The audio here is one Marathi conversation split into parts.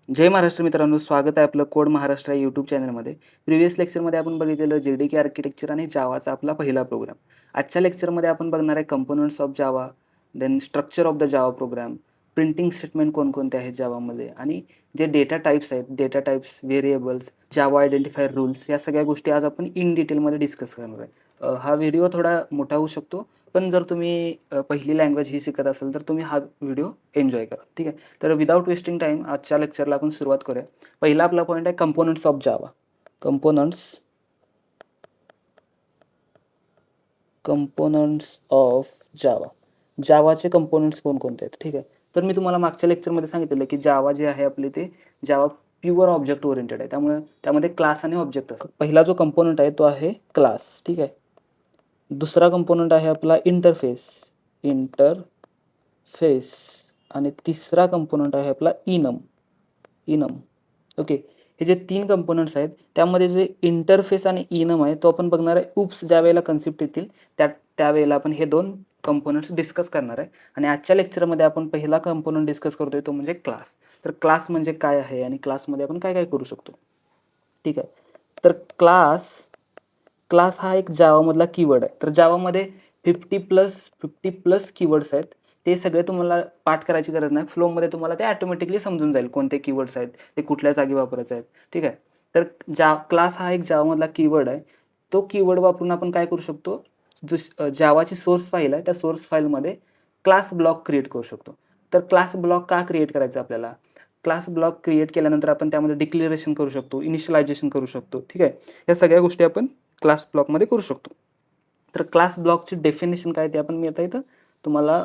जय महाराष्ट्र मित्रांनो, स्वागत आहे आपलं कोड महाराष्ट्र या यूट्यूब चॅनलमध्ये. प्रिव्हियस लेक्चरमध्ये आपण बघितलेलं JDK आर्किटेक्चर आणि जावाचा आपला पहिला प्रोग्राम. आजच्या लेक्चरमध्ये आपण बघणार आहे components of Java, then structure of the Java program, printing statement कोणकोणते आहेत जावामध्ये आणि जे डेटा टाइप्स आहेत, data types, variables, Java identifier rules या सगळ्या गोष्टी आज आपण इन डिटेलमध्ये डिस्कस करणार आहे. हा व्हिडिओ थोडा मोठा होऊ शकतो, पण जर तुम्ही पहिली लँग्वेज ही शिकत असाल तर तुम्ही हा व्हिडिओ एन्जॉय करा. ठीक आहे. तर विदाऊट वेस्टिंग टाईम आजच्या लेक्चरला आपण सुरुवात करूया. पहिला आपला पॉईंट आहे components of Java. Components of Java. जावाचे कंपोनंट्स कोणकोणते आहेत? ठीक आहे. तर मी तुम्हाला मागच्या लेक्चरमध्ये सांगितलेलं की जावा जे आहे आपले ते जावा प्युअर ऑब्जेक्ट ओरिएंटेड आहे. त्यामुळे त्यामध्ये क्लास आणि ऑब्जेक्ट असतात. पहिला जो कंपोनंट आहे तो आहे क्लास. ठीक आहे. दुसरा कंपोनंट आहे आपला इंटरफेस आणि तिसरा कंपोनंट आहे आपला इनम. ओके. हे जे 3 कंपोनंट्स आहेत त्यामध्ये जे इंटरफेस आणि इनम आहे तो आपण बघणार आहे. उप्स ज्या वेळेला कन्सेप्ट येतील त्यावेळेला आपण हे 2 कंपोनंट्स डिस्कस करणार आहे. आणि आजच्या लेक्चरमध्ये आपण पहिला कंपोनंट डिस्कस करतोय तो म्हणजे क्लास. तर क्लास म्हणजे काय आहे आणि क्लासमध्ये आपण काय काय करू शकतो? ठीक आहे. तर क्लास हा एक जावामधला कीवर्ड आहे. तर जावामध्ये 50+ कीवर्ड्स आहेत. ते सगळे तुम्हाला पाठ करायची गरज नाही. फ्लोमध्ये तुम्हाला ते ऑटोमॅटिकली समजून जाईल कोणते कीवर्ड्स आहेत, ते कुठल्या जागी वापरायचे आहेत. ठीक आहे. तर क्लास हा एक जावामधला कीवर्ड आहे. तो कीवर्ड वापरून आपण काय करू शकतो? जावाची सोर्स फाईल आहे त्या सोर्स फाईलमध्ये क्लास ब्लॉक क्रिएट करू शकतो. तर क्लास ब्लॉक का क्रिएट करायचा आपल्याला? क्लास ब्लॉक क्रिएट केल्यानंतर आपण त्यामध्ये डिक्लेरेशन करू शकतो, इनिशियलायझेशन करू शकतो. ठीक आहे. या सगळ्या गोष्टी आपण क्लास ब्लॉकमध्ये करू शकतो. तर क्लास ब्लॉकची डेफिनेशन काय ते आपण मी आता इथं तुम्हाला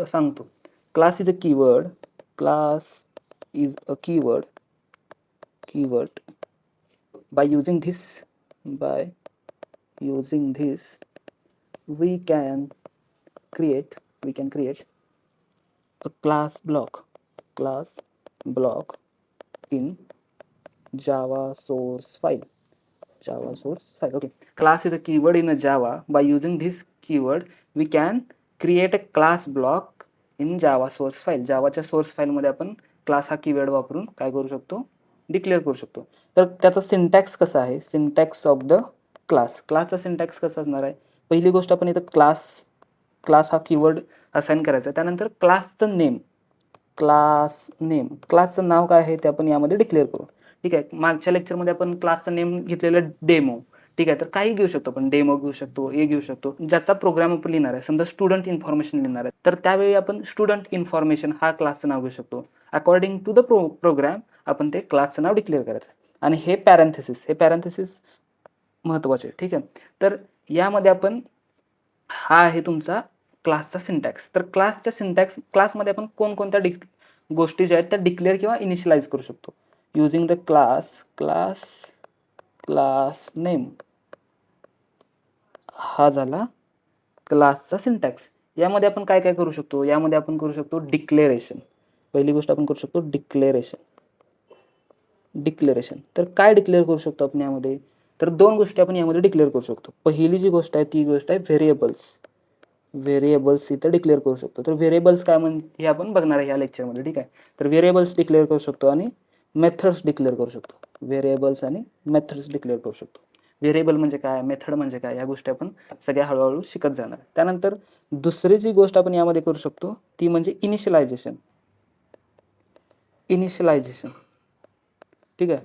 सांगतो. Class is a keyword. Class is a keyword. By using this, we can create a class block in Java source file. Okay. Class is a keyword in a Java. By using this keyword, we can create a class block in Java source file. Javaच्या सोर्स फाईलमध्ये आपण क्लास हा कीवर्ड वापरून काय करू शकतो? डिक्लेअर करू शकतो. तर त्याचा सिंटॅक्स कसा आहे? सिंटॅक्स ऑफ द क्लासचा सिंटॅक्स कसा असणार आहे? पहिली गोष्ट आपण इथं क्लास हा कीवर्ड असाइन करायचा. त्यानंतर क्लासचं क्लासचं नाव काय आहे ते आपण यामध्ये डिक्लेअर करू. ठीक आहे. मागच्या लेक्चरमध्ये आपण क्लासचं नेम घेतलेलं डेमो. ठीक आहे. तर काही घेऊ शकतो आपण. डेमो घेऊ शकतो, घेऊ शकतो. ज्याचा प्रोग्राम आपण लिहिणार आहे. समजा स्टुडंट इन्फॉर्मेशन लिहिणार आहे. तर त्यावेळी आपण स्टुडंट इन्फॉर्मेशन हा क्लासचं नाव घेऊ शकतो. अकॉर्डिंग टू द प्रोग्राम आपण ते क्लासचं नाव डिक्लेअर करायचं. आणि हे पॅरेंथेसिस महत्त्वाचे. ठीक आहे. तर यामध्ये आपण हा आहे तुमचा क्लासचा सिंटॅक्स. तर क्लासमध्ये आपण कोणकोणत्या गोष्टी ज्या आहेत त्या डिक्लेअर किंवा इनिशियलाइज करू शकतो. युजिंग द क्लास नेम हा झाला क्लासचा सिंटॅक्स. यामध्ये आपण काय काय करू शकतो? यामध्ये आपण करू शकतो डिक्लेरेशन. पहिली गोष्ट आपण करू शकतो डिक्लेरेशन. तर काय डिक्लेअर करू शकतो आपण यामध्ये? तर 2 गोष्टी आपण यामध्ये डिक्लेअर करू शकतो. पहिली जी गोष्ट आहे ती गोष्ट आहे व्हेरिएबल्स इथं डिक्लेअर करू शकतो. तर व्हेरिएबल्स काय हे आपण बघणार आहे या लेक्चरमध्ये. ठीक आहे. तर व्हेरिएबल्स डिक्लेअर करू शकतो आणि मेथड्स डिक्लेअर करू शकतो. व्हेरिएबल म्हणजे काय, मेथड म्हणजे काय, या गोष्टी आपण सगळ्या हळूहळू शिकत जाणार. त्यानंतर दुसरी जी गोष्ट आपण यामध्ये करू शकतो ती म्हणजे इनिशियलायझेशन. ठीक आहे.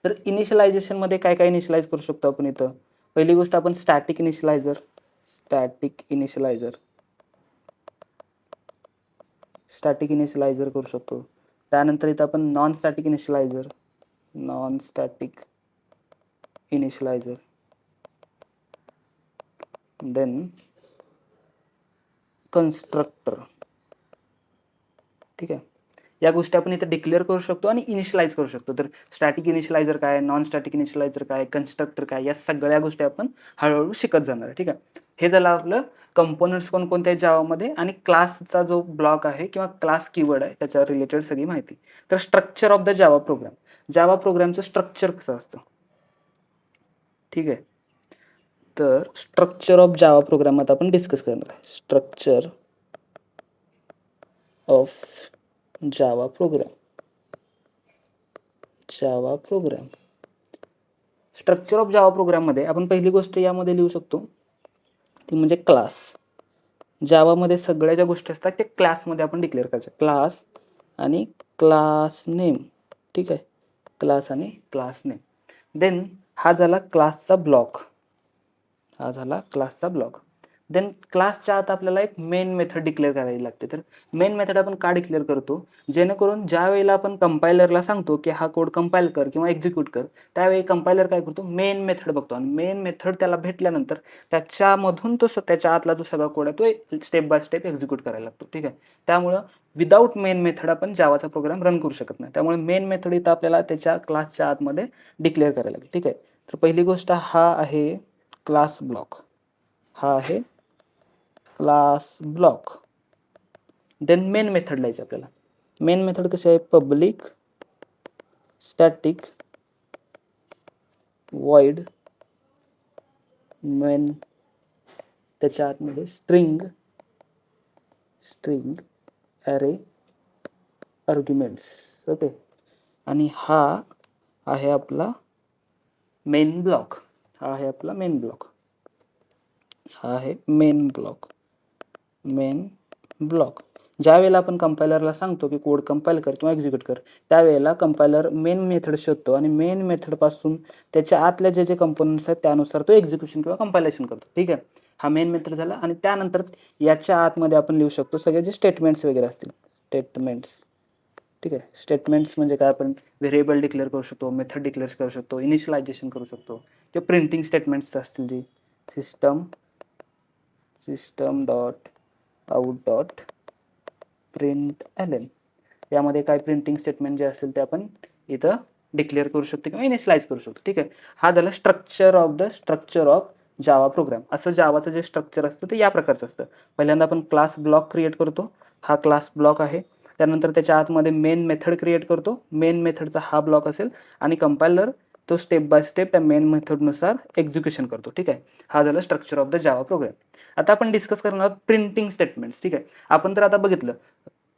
तर इनिशियलायझेशनमध्ये काय काय इनिशियलाइज करू शकतो आपण इथं? पहिली गोष्ट आपण स्टॅटिक इनिशियलायझर करू शकतो. त्यानंतर इथं आपण non static initializer then constructor. ठीक आहे. या गोष्टी आपण इथं डिक्लेअर करू शकतो आणि इनिशियलाइज करू शकतो. तर स्टॅटिक इनिशियलायझर काय, नॉन स्टॅटिक इनिशियलायझर काय, कन्स्ट्रक्टर काय, या सगळ्या गोष्टी आपण हळूहळू शिकत जाणार आहे. ठीक आहे. हे झालं आपलं कंपोनंट्स कोणकोणत्या आहेत जावामध्ये आणि क्लासचा जो ब्लॉक आहे किंवा क्लास कीवर्ड आहे त्याच्यावर रिलेटेड सगळी माहिती. तर स्ट्रक्चर ऑफ द जावा प्रोग्रामचं स्ट्रक्चर कसं असतं? ठीक आहे. तर स्ट्रक्चर ऑफ जावा प्रोग्राम आता आपण डिस्कस करणार आहे. Structure of Java program. Java program. Structure of Java प्रोग्राममध्ये आपण पहिली गोष्ट यामध्ये लिहू शकतो ती म्हणजे क्लास. जावामध्ये सगळ्या ज्या गोष्टी असतात ते क्लासमध्ये आपण डिक्लेअर करायच्या. क्लास आणि क्लास नेम. ठीक आहे, क्लास आणि क्लास नेम. देन हा झाला क्लासचा ब्लॉक. देन क्लासच्या आत आपल्याला एक मेन मेथड डिक्लेअर करावी लागते. तर मेन मेथड आपण का डिक्लेअर करतो, जेणेकरून ज्या वेळेला आपण कंपायलरला सांगतो की हा कोड कंपाईल कर किंवा एक्झिक्यूट कर, त्यावेळी कंपायलर काय करतो, मेन मेथड बघतो आणि मेन मेथड त्याला भेटल्यानंतर त्याच्यामधून त्याच्या आतला जो सगळा कोड आहे तो स्टेप बाय स्टेप एक्झिक्यूट करायला लागतो. ठीक आहे, त्यामुळं विदाऊट मेन मेथड आपण जावाचा प्रोग्राम रन करू शकत नाही. त्यामुळे मेन मेथड इथं आपल्याला त्याच्या क्लासच्या आतमध्ये डिक्लेअर करायला लागेल. ठीक आहे, तर पहिली गोष्ट हा आहे क्लास ब्लॉक. हा आहे class block. Then main method लिहायची आपल्याला. मेन मेथड कशी आहे, पब्लिक स्टॅटिक वॉइड मेन, त्याच्या आतमध्ये स्ट्रिंग ॲरे आर्ग्युमेंट्स. ओके, आणि हा आहे आपला मेन ब्लॉक. हा आहे मेन ब्लॉक. ज्या वेळेला आपण कंपायलरला सांगतो की कोड कंपाईल कर किंवा एक्झिक्यूट कर, त्यावेळेला कंपायलर मेन मेथड शोधतो आणि मेन मेथडपासून त्याच्या आतल्या जे कंपोनंट्स आहेत त्यानुसार तो एक्झिक्यूशन किंवा कंपायलेशन करतो. ठीक आहे, हा मेन मेथड झाला. आणि त्यानंतर याच्या आतमध्ये आपण लिहू शकतो सगळे जे स्टेटमेंट्स वगैरे असतील, स्टेटमेंट्स. ठीक आहे, स्टेटमेंट्स म्हणजे काय, आपण व्हेरिएबल डिक्लेअर करू शकतो, मेथड डिक्लेअर करू शकतो, इनिशियलायझेशन करू शकतो, किंवा प्रिंटिंग स्टेटमेंट्स असतील जी system dot out dot println, यामध्ये काय प्रिंटिंग स्टेटमेंट जे असेल ते आपण इथं डिक्लेअर करू शकतो किंवा इनिशियलाइज करू शकतो. ठीक आहे, हा झाला स्ट्रक्चर ऑफ जावा प्रोग्राम. असं जावाचं जे स्ट्रक्चर असतं ते या प्रकारचं असतं. पहिल्यांदा आपण क्लास ब्लॉक क्रिएट करतो, हा क्लास ब्लॉक आहे. त्यानंतर त्याच्या आतमध्ये मेन मेथड क्रिएट करतो, मेन मेथडचा हा ब्लॉक असेल आणि कंपायलर तो स्टेप बाय स्टेप त्या मेन मेथडनुसार एक्झिक्युशन करतो. ठीक आहे, हा झाला structure of the Java programme. आता आपण डिस्कस करणार आहोत प्रिंटिंग स्टेटमेंट्स. ठीक आहे, आपण तर आता बघितलं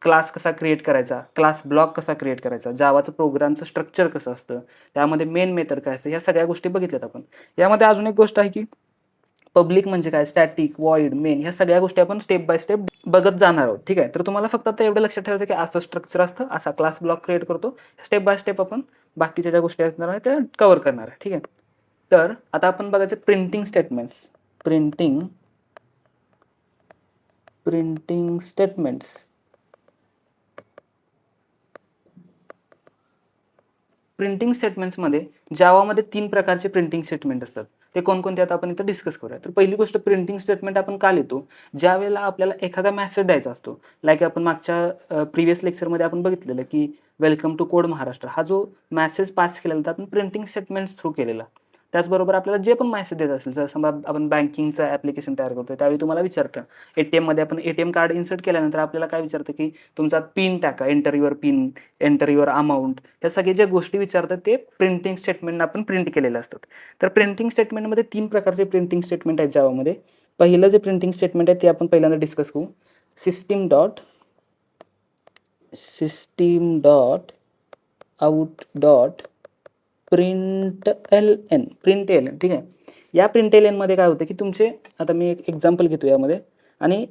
क्लास कसा क्रिएट करायचा, क्लास ब्लॉक कसा क्रिएट करायचा, जावाचं प्रोग्रामचं स्ट्रक्चर कसं असतं, त्यामध्ये मेन मेथड काय असतं, ह्या सगळ्या गोष्टी बघितल्यात आपण. यामध्ये अजून एक गोष्ट आहे की पब्लिक म्हणजे काय, स्टॅटिक, वॉइड, मेन, ह्या सगळ्या गोष्टी आपण स्टेप बाय स्टेप बघत जाणार आहोत. ठीक आहे, तर तुम्हाला फक्त आता एवढं लक्षात ठेवायचं की असं स्ट्रक्चर असतं, असा क्लास ब्लॉक क्रिएट करतो, स्टेप बाय स्टेप आपण बाकीच्या ज्या गोष्टी असणार आहेत त्या कव्हर करणार आहे. ठीक आहे, तर आता आपण बघायचं printing statements. Printing statements. Printing स्टेटमेंट्समध्ये जावामध्ये 3 प्रकारचे प्रिंटिंग स्टेटमेंट असतात. ते कोणकोणते आता आपण इथं डिस्कस करूया. तर पहिली गोष्ट, प्रिंटिंग स्टेटमेंट आपण का लिहितो, ज्या वेळेला आपल्याला एखादा मेसेज द्यायचा असतो. लाईक आपण मागच्या प्रिव्हियस लेक्चरमध्ये आपण बघितलेलं की वेलकम टू कोड महाराष्ट्र, हा जो मेसेज पास केलेला होता आपण प्रिंटिंग स्टेटमेंट्स थ्रू केलेला. त्याचबरोबर आपल्याला जे पण मेसेज देत असेल, जर समजा आपण बँकिंगचं ॲप्लिकेशन तयार करतोय त्यावेळी तुम्हाला विचारतं, मध्ये आपण ATM कार्ड इन्सर्ट केल्यानंतर आपल्याला काय विचारतं की तुमचा पिन टाका, enter your pin, enter your amount, ह्या सगळ्या ज्या गोष्टी विचारतात ते प्रिंटिंग स्टेटमेंट आपण प्रिंट केलेले असतात. तर प्रिंटिंग स्टेटमेंटमध्ये 3 प्रकारचे प्रिंटिंग स्टेटमेंट आहेत जावामध्ये. पहिलं जे प्रिंटिंग स्टेटमेंट आहे ते आपण पहिल्यांदा डिस्कस करू. System dot out dot print L N. ठीक आहे, या प्रिंट एल एनमध्ये काय होतं की तुमचे, आता मी एक एक्झाम्पल घेतो यामध्ये, आणि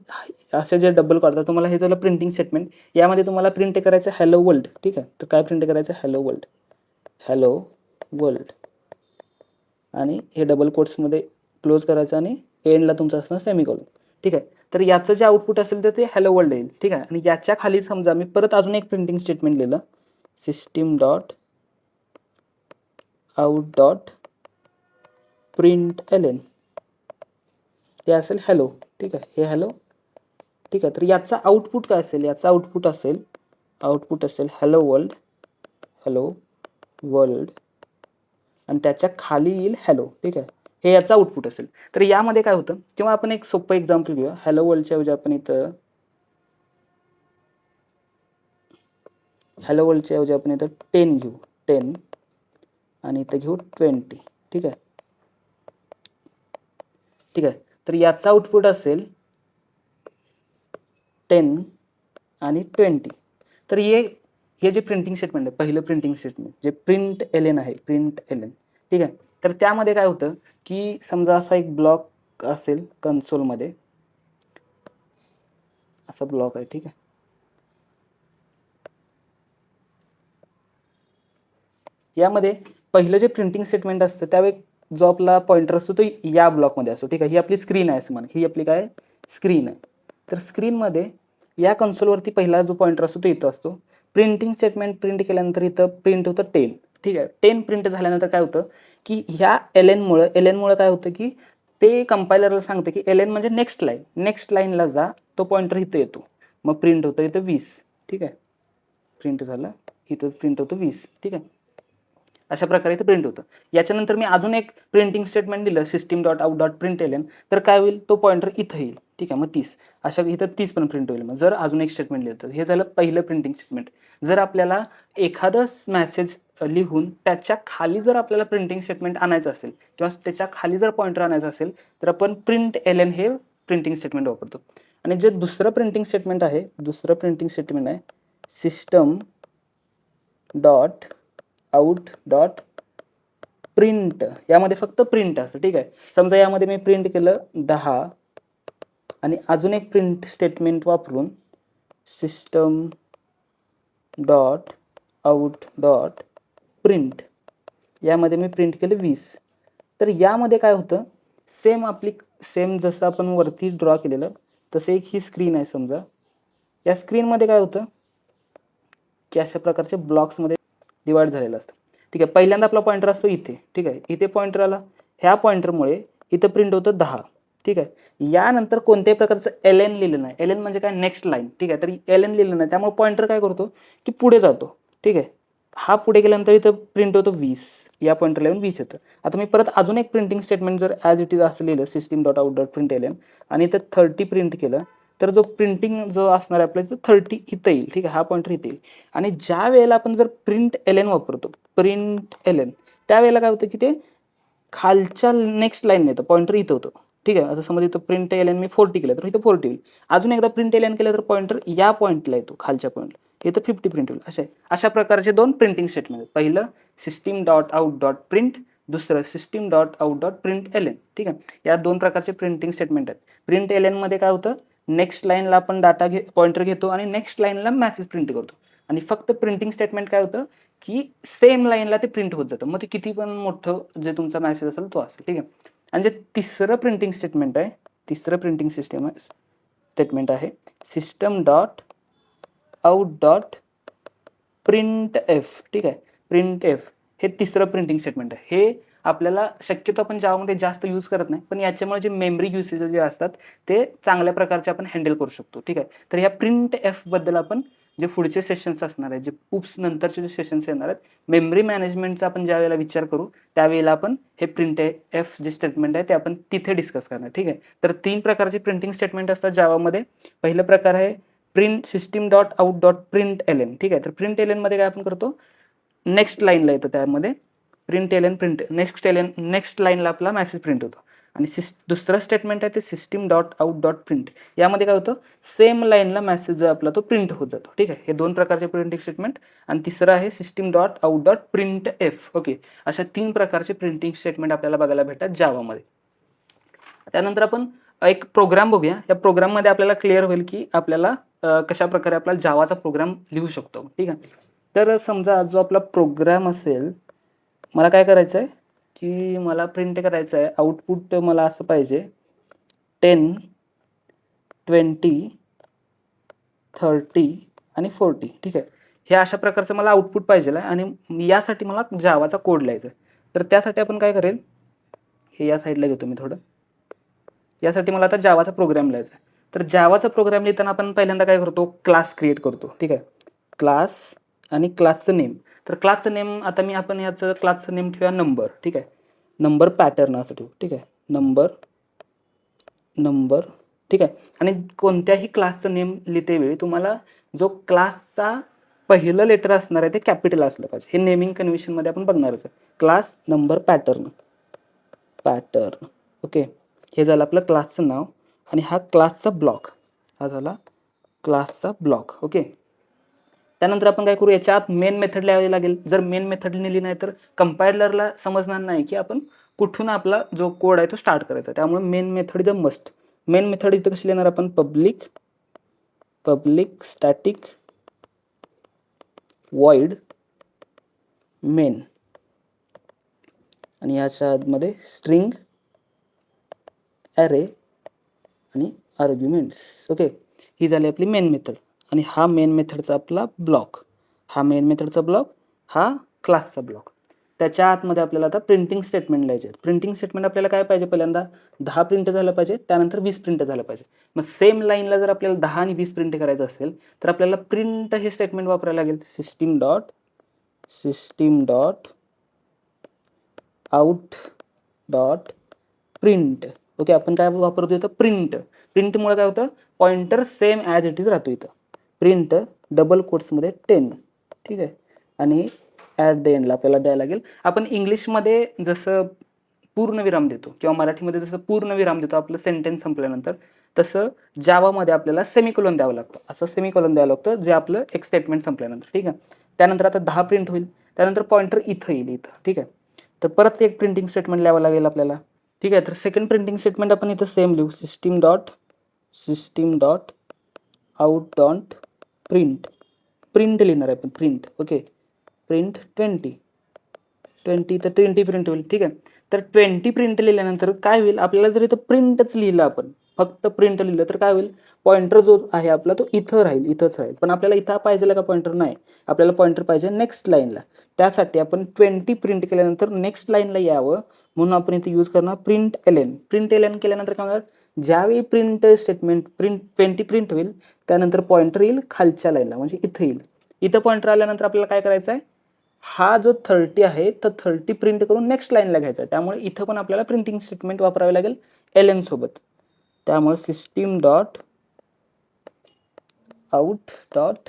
असे जे डबल काढतात तुम्हाला, हे झालं प्रिंटिंग स्टेटमेंट. यामध्ये तुम्हाला प्रिंट करायचं हॅलो वर्ल्ड. ठीक आहे, तर काय प्रिंट करायचं, हॅलो वर्ल्ड, आणि हे डबल कोट्समध्ये क्लोज करायचं आणि एंडला तुमचं असणार सेमिकोलॉन. ठीक आहे, तर याचं जे आउटपुट असेल तर ते हॅलो वर्ल्ड येईल. ठीक आहे, आणि याच्या खाली समजा मी परत अजून एक प्रिंटिंग स्टेटमेंट लिहिलं, system dot out dot print L N, ते असेल हॅलो. ठीक आहे, हे हॅलो. ठीक आहे, तर याचा आउटपुट काय असेल, याचा आउटपुट असेल हॅलो वर्ल्ड, आणि त्याच्या खाली येईल हॅलो. ठीक आहे, हे याचा आउटपुट असेल. तर यामध्ये काय होतं, किंवा आपण एक सोपं एक्झाम्पल घेऊया. हॅलो वर्ल्डच्या ऐवजी आपण इथं 10 घेऊ, 10, आणि इथं घेऊ 20. ठीक आहे, तर याचा आउटपुट असेल 10 आणि 20. तर हे हे जे प्रिंटिंग स्टेटमेंट आहे, पहिलं प्रिंटिंग स्टेटमेंट जे प्रिंट एल आहे, प्रिंट एल ठीक आहे. तर त्यामध्ये काय होतं की समजा असा एक ब्लॉक असेल कन्सोलमध्ये, असा ब्लॉक आहे, ठीक आहे. यामध्ये पहिलं जे प्रिंटिंग स्टेटमेंट असतं त्यावेळी जो आपला पॉइंटर असतो तो या ब्लॉकमध्ये असतो, ठीक आहे. ही आपली स्क्रीन आहे असं म्हणा, ही आपली काय स्क्रीन आहे. तर स्क्रीनमध्ये या कन्सोलवरती पहिला जो पॉइंटर असतो तो इथं असतो. प्रिंटिंग स्टेटमेंट प्रिंट केल्यानंतर इथं प्रिंट होतं 10, ठीक आहे. 10 प्रिंट झाल्यानंतर काय होतं की ह्या एल एनमुळं काय होतं की ते कंपायलरला सांगतं की एल एन म्हणजे नेक्स्ट लाईनला जा, तो पॉइंटर इथं येतो, मग प्रिंट होतं इथं 20, ठीक आहे. प्रिंट झालं, इथं प्रिंट होतं 20, ठीक आहे. अशा प्रकारे इथं प्रिंट होतं. याच्यानंतर मी अजून एक प्रिंटिंग स्टेटमेंट दिलं system.out.println, तर काय होईल, तो पॉइंटर इथं येईल, ठीक आहे. मग 30 अशा इथं 30 पण प्रिंट होईल. मग जर अजून एक स्टेटमेंट लिहिलं तर हे झालं पहिलं प्रिंटिंग स्टेटमेंट. जर आपल्याला एखादं मेसेज लिहून त्याच्या खाली जर आपल्याला प्रिंटिंग स्टेटमेंट आणायचं असेल किंवा त्याच्या खाली जर पॉइंटर आणायचं असेल तर आपण प्रिंट एल एन हे प्रिंटिंग स्टेटमेंट वापरतो. आणि जे दुसरं प्रिंटिंग स्टेटमेंट आहे system dot out dot print, यामध्ये फक्त प्रिंट असतं, ठीक आहे. समजा यामध्ये मी प्रिंट केलं 10 आणि अजून एक प्रिंट स्टेटमेंट वापरून system dot out dot print, यामध्ये मी प्रिंट केलं 20. तर यामध्ये काय होतं, सेम जसं आपण वरती ड्रॉ केलेलं तसे एक ही स्क्रीन आहे समजा. या स्क्रीनमध्ये काय होतं की अशा प्रकारचे ब्लॉक्समध्ये डिवाइड झालेलं असतं, ठीक आहे. पहिल्यांदा आपला पॉइंटर असतो इथे, ठीक आहे. इथे पॉइंटर आला, ह्या पॉइंटरमुळे इथं प्रिंट होतं 10, ठीक आहे. यानंतर कोणत्याही प्रकारचं एल एन लिहिलं नाही, एल एन म्हणजे काय नेक्स्ट लाईन, ठीक आहे. तर एल एन लिहिलं नाही त्यामुळे पॉइंटर काय करतो की पुढे जातो, ठीक आहे. हा पुढे गेल्यानंतर इथं प्रिंट होतं 20, या पॉइंटरला येऊन 20 येतं. आता मी परत अजून एक प्रिंटिंग स्टेटमेंट जर ॲज इट इज असं लिहिलं system.out.println आणि इथं 30 प्रिंट केलं तर जो प्रिंटिंग जो असणार आहे आपल्या इथं 30 इथं येईल, ठीक आहे. हा पॉइंटर इथं येईल. आणि ज्या वेळेला आपण जर प्रिंट एल एन वापरतो, प्रिंट एल एन, त्यावेळेला काय होतं की ते खालच्या नेक्स्ट लाईन येतं, पॉइंटर इथं होतं, ठीक आहे. आता समजा इथं प्रिंट एल एन मी 40 केलं तर इथं 40 होईल. अजून एकदा प्रिंट एल एन केलं तर पॉइंटर या पॉईंटला येतो, खालच्या पॉईंटला, इथं 50 प्रिंट होईल. अशा प्रकारचे दोन प्रिंटिंग स्टेटमेंट आहेत. पहिलं system.out.print, दुसरं system.out.println, ठीक आहे. या दोन प्रकारचे प्रिंटिंग स्टेटमेंट आहेत. प्रिंट एल एनमध्ये काय होतं, नेक्स्ट लाईनला आपण डाटा पॉइंटर घेतो आणि नेक्स्ट लाईनला मेसेज प्रिंट करतो. आणि फक्त प्रिंटिंग स्टेटमेंट काय होतं की सेम लाईनला ते प्रिंट होत जातं, मग ते किती पण मोठं जे तुमचा मेसेज असेल तो असेल, ठीक आहे. आणि जे तिसरं प्रिंटिंग स्टेटमेंट आहे system dot out dot print F, ठीक आहे. प्रिंट एफ हे तिसरं प्रिंटिंग स्टेटमेंट आहे. हे आपल्याला शक्यतो आपण जावामध्ये जास्त यूज करत नाही, पण याच्यामुळे जे मेमरी युसेज जे असतात ते चांगल्या प्रकारचे आपण हँडल करू शकतो, ठीक आहे. तर ह्या प्रिंट एफ बद्दल आपण जे पुढचे सेशन्स असणार आहेत, जे उप्स नंतरचे जे सेशन्स येणार आहेत, मेमरी मॅनेजमेंटचा आपण ज्या वेळेला विचार करू त्यावेळेला आपण हे प्रिंट एफ जे स्टेटमेंट आहे ते आपण तिथे डिस्कस करणार, ठीक आहे. तर 3 प्रकारचे प्रिंटिंग स्टेटमेंट असतात जावामध्ये. पहिलं प्रकार आहे प्रिंट system.out.println, ठीक आहे. तर प्रिंट एल एनमध्ये काय आपण करतो, नेक्स्ट लाईनला येतं, त्यामध्ये प्रिंट नेक्स्ट लाईनला आपला मेसेज प्रिंट होतो. आणि दुसरं स्टेटमेंट आहे ते system.out.print, यामध्ये काय होतं, सेम लाईनला मेसेज जो आपला तो प्रिंट होत जातो, ठीक आहे. हे 2 प्रकारचे प्रिंटिंग स्टेटमेंट. आणि तिसरं आहे system.out.printf, ओके. अशा 3 प्रकारचे प्रिंटिंग स्टेटमेंट आपल्याला बघायला भेटतात जावामध्ये. त्यानंतर आपण एक प्रोग्राम बघूया. या प्रोग्राममध्ये आपल्याला क्लिअर होईल की आपल्याला कशा प्रकारे आपला जावाचा प्रोग्राम लिहू शकतो, ठीक आहे. तर समजा जो आपला प्रोग्राम असेल, मला काय करायचं आहे की मला प्रिंट करायचं आहे, आउटपुट मला असं पाहिजे 10, 20, 30 आणि 40, ठीक आहे. हे अशा प्रकारचं मला आउटपुट पाहिजे आहे आणि यासाठी मला जावाचा कोड लिहायचा आहे. तर त्यासाठी आपण काय करेल, हे या साईडला घेतो मी थोडं. यासाठी मला आता जावाचा प्रोग्राम लिहायचा आहे. तर जावाचा प्रोग्राम लिहिताना आपण पहिल्यांदा काय करतो, क्लास क्रिएट करतो, ठीक आहे. क्लास आणि क्लासचं नेम. तर क्लासचं नेम आता आपण याचं क्लासचं नेम ठेवूया नंबर, ठीक आहे. नंबर पॅटर्न असं ठेवू, ठीक आहे. नंबर, ठीक आहे. आणि कोणत्याही क्लासचं नेम लिहितेवेळी तुम्हाला जो क्लासचा पहिलं लेटर असणार आहे ते कॅपिटल असलं पाहिजे. हे नेमिंग कन्व्हेन्शनमध्ये आपण बघणारच आहे. Class number pattern, okay. हे झालं आपलं क्लासचं नाव आणि हा क्लासचा ब्लॉक, हा झाला क्लासचा ब्लॉक, ओके. त्यानंतर आपण काय करू, याच्या आत मेन मेथड लिहावी लागेल. जर मेन मेथड लिहिली नाही तर कंपायलरला समजणार नाही की आपण कुठून आपला जो कोड आहे तो स्टार्ट करायचा. त्यामुळे main method is a must. Main method इथं कशी लिहिणार आपण, पब्लिक स्टॅटिक वॉइड मेन आणि याच्या आतमध्ये स्ट्रिंग ॲरे आणि आर्ग्युमेंट्स. ओके, ही झाली आपली मेन मेथड. आणि हा मेन मेथडचा आपला ब्लॉक, हा मेन मेथडचा ब्लॉक, हा क्लासचा ब्लॉक. त्याच्या आतमध्ये आपल्याला आता प्रिंटिंग स्टेटमेंट लिहायचे. प्रिंटिंग स्टेटमेंट आपल्याला काय पाहिजे, पहिल्यांदा 10 प्रिंट झालं पाहिजे, त्यानंतर 20 प्रिंट झालं पाहिजे. मग सेम लाईनला जर आपल्याला 10 आणि 20 प्रिंट करायचं असेल तर आपल्याला प्रिंट हे स्टेटमेंट वापरायला लागेल. System dot out dot print. Okay, आपण काय वापरतो इथं, प्रिंट. प्रिंटमुळे काय होतं, pointer same as it is राहतो. इथं प्रिंट डबल कोट्समध्ये 10, ठीक आहे. आणि ॲट द एंडला आपल्याला द्यायला लागेल. आपण इंग्लिशमध्ये जसं पूर्णविराम देतो किंवा मराठीमध्ये जसं पूर्णविराम देतो आपलं सेंटेन्स संपल्यानंतर, तसं जावामध्ये आपल्याला सेमिकोलॉन द्यावं लागतं. असं सेमिकोलॉन द्यावं लागतं जे आपलं एक स्टेटमेंट संपल्यानंतर, ठीक आहे. त्यानंतर आता 10 प्रिंट होईल, त्यानंतर पॉइंटर इथं येईल, इथं, ठीक आहे. तर परत एक प्रिंटिंग स्टेटमेंट लिहावं लागेल आपल्याला, ठीक आहे. तर सेकंड प्रिंटिंग स्टेटमेंट आपण इथं सेम लिहू, system dot out dot print लिहिणार आहे आपण, प्रिंट. ओके, प्रिंट 20 तर 20 प्रिंट होईल, ठीक आहे. तर 20 प्रिंट लिहिल्यानंतर काय होईल, आपल्याला जर इथं प्रिंटच लिहिलं, आपण फक्त प्रिंट लिहिलं तर काय होईल, पॉइंटर जो आहे आपला तो इथंच राहील. पण आपल्याला इथं पाहिजे का पॉइंटर, नाही, आपल्याला पॉइंटर पाहिजे नेक्स्ट लाईनला. त्यासाठी आपण 20 प्रिंट केल्यानंतर नेक्स्ट लाईनला यावं म्हणून आपण इथे यूज करणार प्रिंट एल केल्यानंतर काय होणार, ज्यावेळी प्रिंट स्टेटमेंट 20 प्रिंट होईल त्यानंतर पॉइंटर येईल खालच्या लाईनला, म्हणजे इथं येईल. इथं पॉइंटर आल्यानंतर आपल्याला काय करायचं आहे, हा जो 30 आहे तर 30 प्रिंट करून नेक्स्ट लाईनला घ्यायचा आहे. त्यामुळे इथं पण आपल्याला प्रिंटिंग स्टेटमेंट वापरावे लागेल एल सोबत. त्यामुळे system dot out dot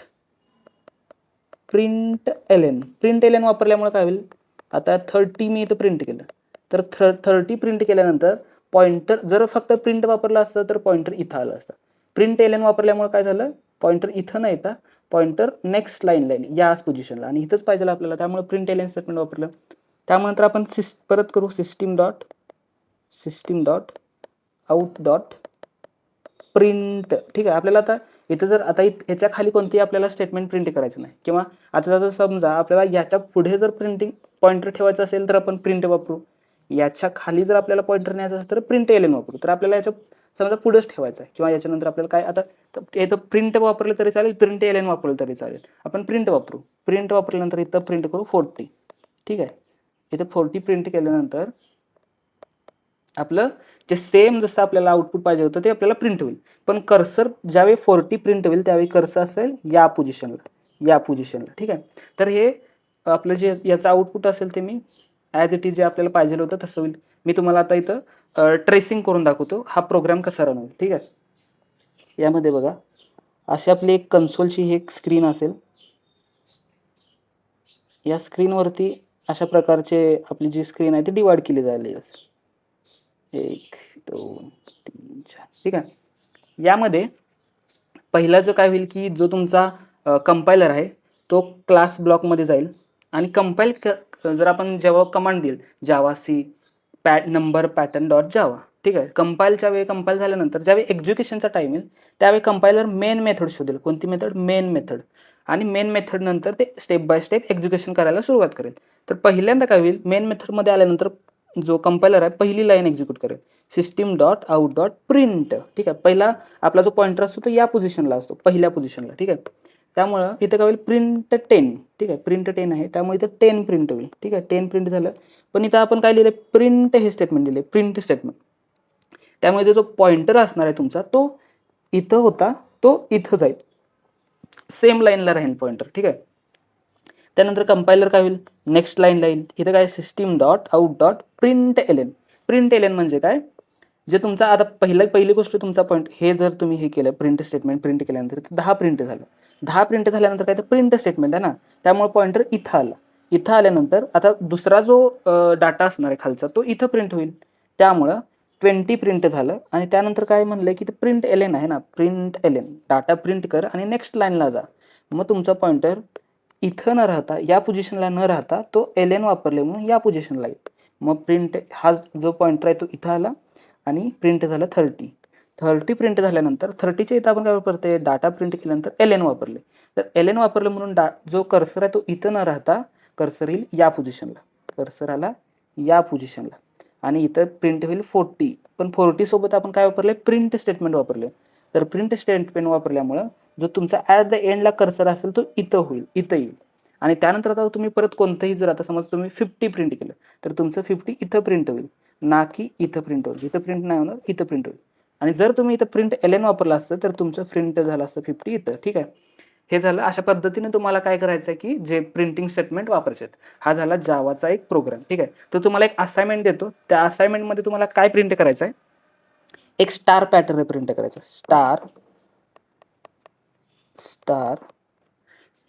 print L वापरल्यामुळे काय होईल, आता 30 मी इथं प्रिंट केलं तर 30 प्रिंट केल्यानंतर पॉइंटर जर फक्त प्रिंट वापरला असतं तर पॉइंटर इथं आलं असतं. प्रिंट एल वापरल्यामुळे काय झालं, पॉइंटर इथं नाही येता, पॉइंटर नेक्स्ट लाईनला येईल, याच पोझिशनला, आणि इथंच पाहिजे आपल्याला. त्यामुळे प्रिंट एल स्टेटमेंट वापरलं. त्यानंतर आपण परत करू system dot out dot print, ठीक आहे. आपल्याला आता इथं जर आता ह्याच्या खाली कोणतेही आपल्याला स्टेटमेंट प्रिंट करायचं नाही, किंवा आता जर समजा आपल्याला याच्या पुढे जर प्रिंटिंग पॉइंटर ठेवायचं असेल तर आपण प्रिंट वापरू, याच्या खाली जर आपल्याला पॉइंटर न्यायचं असेल तर प्रिंट एल वापरू. तर आपल्याला याच्या समजा पुढेच ठेवायचं आहे, किंवा याच्यानंतर आपल्याला काय, आता इथं प्रिंट वापरलं तरी चालेल, प्रिंट एल वापरलं तरी चालेल. आपण प्रिंट वापरू. प्रिंट वापरल्यानंतर इथं प्रिंट करू 40, ठीक आहे. इथं 40 प्रिंट केल्यानंतर आपलं जे सेम जसं आपल्याला आउटपुट पाहिजे होतं ते आपल्याला प्रिंट होईल. पण कर्सर ज्यावेळी 40 प्रिंट होईल त्यावेळी कर्सर असेल या पोझिशनला, ठीक आहे. तर हे आपलं जे याचं आउटपुट असेल ते मी ॲज इट इज जे आपल्याला पाहिजे होतं तसं होईल. मी तुम्हाला आता इथं ट्रेसिंग करून दाखवतो हा प्रोग्राम कसा रन होईल, ठीक आहे. यामध्ये बघा, अशी आपली एक कन्सोलची ही एक स्क्रीन असेल. या स्क्रीनवरती अशा प्रकारचे आपली जी स्क्रीन आहे ती डिवाइड केली जायला असेल, 1 2 3 4, ठीक आहे. यामध्ये पहिला जो काय होईल की जो तुमचा कंपायलर आहे तो क्लास ब्लॉकमध्ये जाईल आणि कंपाईल जर आपण जेव्हा कमांड देईल javac number pattern dot Java, ठीक आहे. कंपाईलच्या वेळी कंपाईल झाल्यानंतर ज्यावेळी एक्झिक्युशनचा टाईम येईल त्यावेळी कंपायलर मेन मेथड शोधेल. कोणती मेथड, मेन मेथड. आणि मेन मेथड नंतर ते स्टेप बाय स्टेप एक्झिक्युशन करायला सुरुवात करेल. तर पहिल्यांदा काय होईल, मेन मेथडमध्ये आल्यानंतर जो कंपायलर आहे पहिली लाईन एक्झिक्यूट करेल, system dot out dot print, ठीक आहे. पहिला आपला जो पॉइंटर असतो तो या पोझिशनला असतो, पहिल्या पोझिशनला, ठीक आहे. त्यामुळं इथं काय होईल, प्रिंट 10, ठीक आहे. प्रिंट 10 आहे त्यामुळे इथं 10 प्रिंट होईल, ठीक आहे. 10 प्रिंट झालं. पण इथं आपण काय लिहिलं, प्रिंट हे स्टेटमेंट दिले, प्रिंट स्टेटमेंट. त्यामुळे जो पॉइंटर असणार आहे तुमचा तो इथं होता तो इथं जाईल, सेम लाईनला राहील पॉइंटर, ठीक आहे. त्यानंतर कंपायलर काय होईल, नेक्स्ट लाईनला येईल. इथं काय, system dot out dot print L म्हणजे काय, जे तुमचा आता पहिली गोष्ट तुमचा पॉईंट हे जर तुम्ही हे केलं प्रिंट स्टेटमेंट प्रिंट केल्यानंतर 10 प्रिंट झालं. 10 प्रिंट झाल्यानंतर काय तर प्रिंट स्टेटमेंट आहे ना, त्यामुळे पॉइंटर इथं आला. इथं आल्यानंतर आता दुसरा जो डाटा असणार आहे खालचा तो इथं प्रिंट होईल. त्यामुळं 20 प्रिंट झालं आणि त्यानंतर काय म्हणलंय की ते प्रिंट एल आहे ना, प्रिंट एल डाटा प्रिंट कर आणि नेक्स्ट लाईनला जा. मग तुमचा पॉइंटर इथं न राहता या पोझिशनला न राहता तो ln वापरले म्हणून या पोझिशनला येईल. मग प्रिंट हा जो पॉइंटर आहे तो इथं आला आणि प्रिंट झालं 30 प्रिंट झाल्यानंतर 30च्या इथं आपण काय वापरते, डाटा प्रिंट केल्यानंतर ln वापरले. तर ln वापरलं म्हणून जो कर्सर आहे तो इथं न राहता कर्सर येईल या पोझिशनला, कर्सर आला या पोझिशनला आणि इथं प्रिंट होईल 40. पण 40 सोबत आपण काय वापरले, प्रिंट स्टेटमेंट वापरले. तर प्रिंट स्टेटमेंट वापरल्यामुळं जो तुमचा ॲट द एंडला कर्सर असेल तो इथं होईल, इथं येईल. आणि त्यानंतर आता तुम्ही परत कोणतंही जर आता समज तुम्ही 50 प्रिंट केलं तर तुमचं 50 इथं प्रिंट होईल, ना की इथं प्रिंट होईल. इथं प्रिंट नाही होणार, इथं प्रिंट होईल. आणि जर तुम्ही इथं प्रिंट ln वापरला असतं तर तुमचं प्रिंट झालं असतं 50 इथं. ठीक आहे, हे झालं. अशा पद्धतीने तुम्हाला काय करायचं आहे की जे प्रिंटिंग स्टेटमेंट वापरायचे आहेत. हा झाला जावाचा एक प्रोग्राम. ठीक आहे, तर तुम्हाला एक असाइनमेंट देतो. त्या असाइनमेंटमध्ये तुम्हाला काय प्रिंट करायचं आहे, एक स्टार पॅटर्न प्रिंट करायचा. Star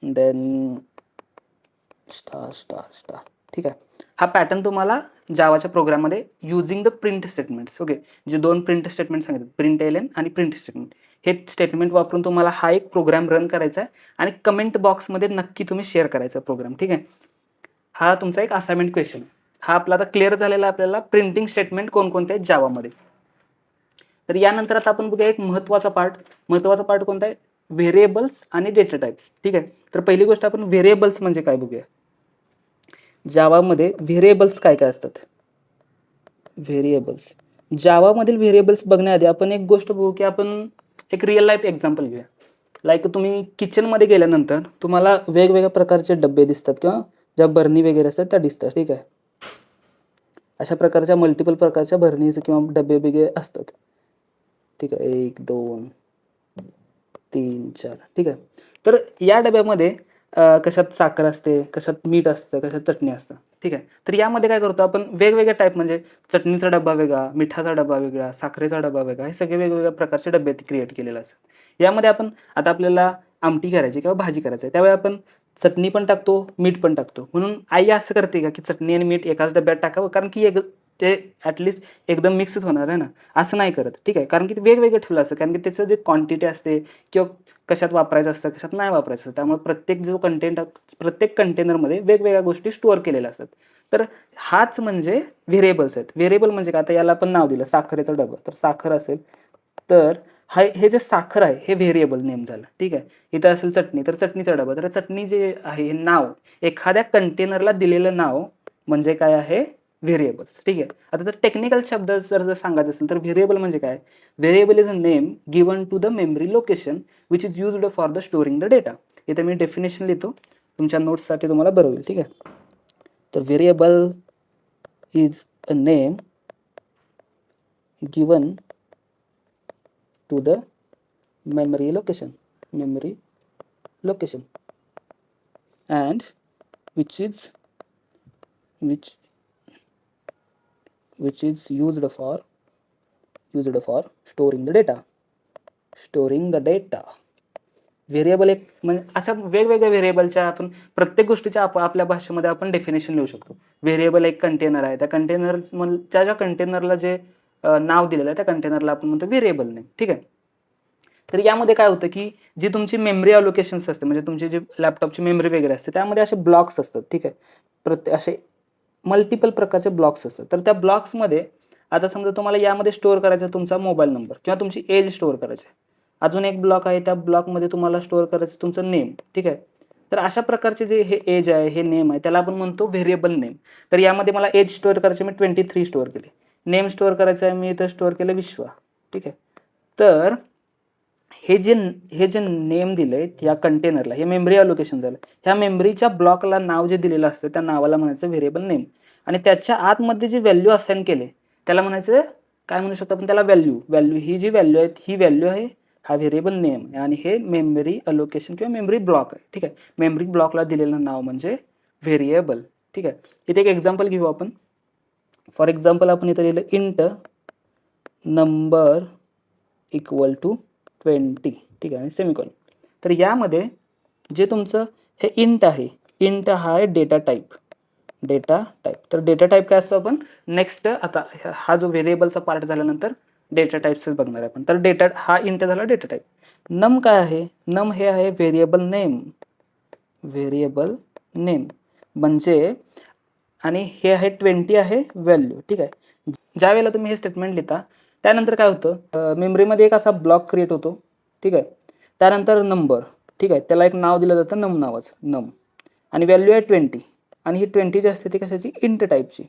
then star. ठीक आहे, हा पॅटर्न तुम्हाला जावाच्या प्रोग्राममध्ये using the print statements. Okay, जे 2 प्रिंट स्टेटमेंट सांगितले, प्रिंट ln आणि प्रिंट स्टेटमेंट, हे स्टेटमेंट वापरून तुम्हाला हा एक प्रोग्राम रन करायचा आहे आणि कमेंट बॉक्समध्ये नक्की तुम्ही शेअर करायचा प्रोग्राम. ठीक आहे, हा तुमचा एक असाइनमेंट क्वेश्चन. हा आपला आता क्लिअर झालेला आपल्याला प्रिंटिंग स्टेटमेंट कोणकोणते आहेत जावामध्ये. तर यानंतर आता आपण बघूया एक महत्त्वाचा पार्ट कोणता आहे, व्हेरिएबल्स आणि डेटा टाइप्स. ठीक आहे, तर पहिली गोष्ट आपण व्हेरिएबल्स म्हणजे काय बघूया. जावामध्ये व्हेरिएबल्स काय काय असतात. व्हेरिएबल्स, जावामधील व्हेरिएबल्स बघण्याआधी आपण एक गोष्ट बघू की आपण एक रिअल लाईफ एक्झाम्पल घेऊया. लाईक तुम्ही किचनमध्ये गेल्यानंतर तुम्हाला वेगवेगळ्या प्रकारचे डबे दिसतात किंवा ज्या बरणी वगैरे असतात त्या दिसतात. ठीक आहे, अशा प्रकारच्या मल्टिपल प्रकारच्या बरणीचे किंवा डबे वगैरे असतात. ठीक आहे, 1 2 3 4. ठीक आहे, तर या डब्यामध्ये कशात साखर असते, कशात मीठ असतं, कशात चटणी असतं. ठीक आहे, तर यामध्ये काय करतो आपण, वेगवेगळ्या टाईप म्हणजे चटणीचा डबा वेगळा, मिठाचा डबा वेगळा, साखरेचा डबा वेगळा, हे सगळे वेगवेगळ्या प्रकारचे डबे क्रिएट केलेले असतात. यामध्ये आपण आता आपल्याला आमटी करायची किंवा भाजी करायची आहे, त्यावेळी आपण चटणी पण टाकतो, मीठ पण टाकतो. म्हणून आई असं करते का की चटणी आणि मीठ एकाच डब्यात टाकावं, कारण की ते ॲटलिस्ट एकदम मिक्सच होणार आहे ना, असं नाही करत. ठीक आहे, कारण की ते वेगवेगळं ठेवलं असतं, कारण की त्याचं जे क्वांटिटी असते किंवा कशात वापरायचं असतं, कशात नाही वापरायचं असतं, त्यामुळे प्रत्येक कंटेनरमध्ये वेगवेगळ्या गोष्टी स्टोअर केलेल्या असतात. तर हाच म्हणजे व्हेरिएबल्स आहेत. व्हेरिएबल म्हणजे काय, आता याला आपण नाव दिलं साखरेचा डबा, तर साखर असेल तर हे जे साखर आहे हे व्हेरिएबल नेम झालं. ठीक आहे, इथं असेल चटणी तर चटणीचा डबा, तर चटणी जे आहे हे नाव, एखाद्या कंटेनरला दिलेलं नाव म्हणजे काय आहे, व्हेरिएबल्स. ठीक आहे, आता तर टेक्निकल शब्द जर सांगायचं असेल तर व्हेरिएबल म्हणजे काय, variable is a name given to the memory location which is used for the storing the data. इथे मी डेफिनेशन लिहितो, तुमच्या नोट्ससाठी तुम्हाला बरं होईल. ठीक आहे, तर variable is a name given to the memory location and which is used for storing the data. Variable एक म्हणजे अशा वेगवेगळ्या व्हेरिएबलच्या आपण प्रत्येक गोष्टीच्या आपल्या भाषेमध्ये आपण डेफिनेशन लिहू शकतो. व्हेरिएबल एक कंटेनर आहे, त्या ज्या कंटेनरला जे नाव दिलेलं आहे त्या कंटेनरला आपण म्हणतो व्हेरिएबल नेम. ठीक आहे, तर यामध्ये काय होतं की जी तुमची मेमरी अलोकेशन्स असते, म्हणजे तुमची जी लॅपटॉपची मेमरी वगैरे असते, त्यामध्ये असे ब्लॉक्स असतात. ठीक आहे, असे मल्टिपल प्रकारचे ब्लॉक्स असतात. तर त्या ब्लॉक्समध्ये आता समजा तुम्हाला यामध्ये स्टोअर करायचा तुमचा मोबाईल नंबर किंवा तुमची एज स्टोअर करायची आहे. अजून एक ब्लॉक आहे, त्या ब्लॉकमध्ये तुम्हाला स्टोअर करायचं तुमचं नेम. ठीक आहे, तर अशा प्रकारचे जे हे एज आहे, हे नेम आहे, त्याला आपण म्हणतो व्हेरिएबल नेम. तर यामध्ये मला एज स्टोअर करायचे, मी 23 स्टोअर केले. नेम स्टोअर करायचं आहे, मी इथं स्टोअर केलं विश्वा. ठीक आहे, तर हे जे नेम दिलंय या कंटेनरला, हे मेमरी अलोकेशन झालं. ह्या मेमरीच्या ब्लॉकला नाव जे दिलेलं असतं त्या नावाला म्हणायचं व्हेरिएबल नेम, आणि त्याच्या आतमध्ये जी व्हॅल्यू असाइन केले त्याला म्हणायचं काय म्हणू शकतो आपण त्याला, व्हॅल्यू. ही जी व्हॅल्यू आहे ही व्हॅल्यू आहे, हा व्हेरिएबल नेम आहे, आणि हे मेमरी अलोकेशन किंवा मेमरी ब्लॉक आहे. ठीक आहे, मेमरी ब्लॉकला दिलेलं नाव म्हणजे व्हेरिएबल. ठीक आहे, इथे एक एक्झाम्पल घेऊ आपण. फॉर एक्झाम्पल आपण इथे लिहिलं इंट नंबर इक्वल टू 20. ठीक आहे, आणि सेमिकॉलन. तर यामध्ये जे तुमचं हे इंट आहे, इंट हा आहे डेटा टाईप. तर डेटा टाईप काय असतो, आपण नेक्स्ट आता हा जो व्हेरिएबलचा पार्ट झाल्यानंतर डेटा टाईप्सच बघणार आहे आपण. तर डेटा हा इंट झाला डेटा टाईप. नम काय आहे? नम हे आहे व्हेरिएबल नेम. व्हेरिएबल नेम म्हणजे आणि हे आहे 20 आहे व्हॅल्यू. ठीक आहे. ज्या वेळेला तुम्ही हे स्टेटमेंट लिहिता त्यानंतर काय होतं, मेमरीमध्ये एक असा ब्लॉक क्रिएट होतो. ठीक आहे. त्यानंतर नंबर. ठीक आहे. त्याला एक नाव दिलं जातं नम नावाचं, नम, आणि व्हॅल्यू आहे 20, आणि ही 20 जी असते ती कशाची? इंट टाईपची.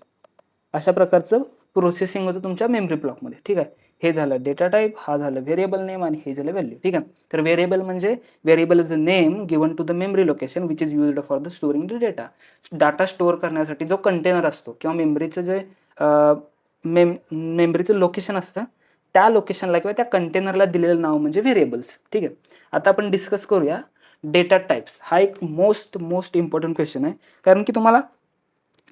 अशा प्रकारचं प्रोसेसिंग होतं तुमच्या मेमरी ब्लॉकमध्ये. ठीक आहे. हे झालं डेटा टाईप, हा झालं व्हेरिएबल नेम, आणि हे झालं व्हॅल्यू. ठीक आहे. तर व्हेरिएबल म्हणजे variable is a name given to the memory location which is used for the storing the data. Data store करण्यासाठी जो कंटेनर असतो किंवा मेमरीचं जे मेमरीचं लोकेशन असतं त्या लोकेशनला किंवा त्या कंटेनरला दिलेलं नाव म्हणजे व्हेरिएबल्स. ठीक आहे. आता आपण डिस्कस करूया डेटा टाईप्स. हा एक मोस्ट इम्पॉर्टंट क्वेश्चन आहे, कारण की तुम्हाला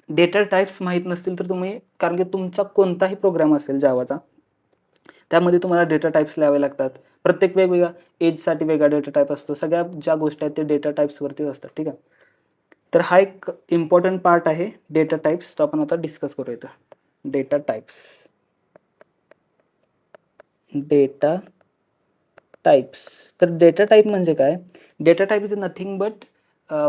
डेटा टाईप्स माहीत नसतील तर तुम्ही, कारण की तुमचा कोणताही प्रोग्राम असेल जावाचा त्यामध्ये तुम्हाला डेटा टाईप्स लिहावे लागतात. प्रत्येक वेगवेगळ्या एजसाठी वेगळा डेटा टाईप असतो. सगळ्या ज्या गोष्टी आहेत ते डेटा टाईप्सवरतीच असतात. ठीक आहे. तर हा एक इम्पॉर्टंट पार्ट आहे डेटा टाईप्स, तो आपण आता डिस्कस करूया. इथं डेटा टाईप्स. Data types. तर डेटा टाईप म्हणजे काय? Data type is nothing but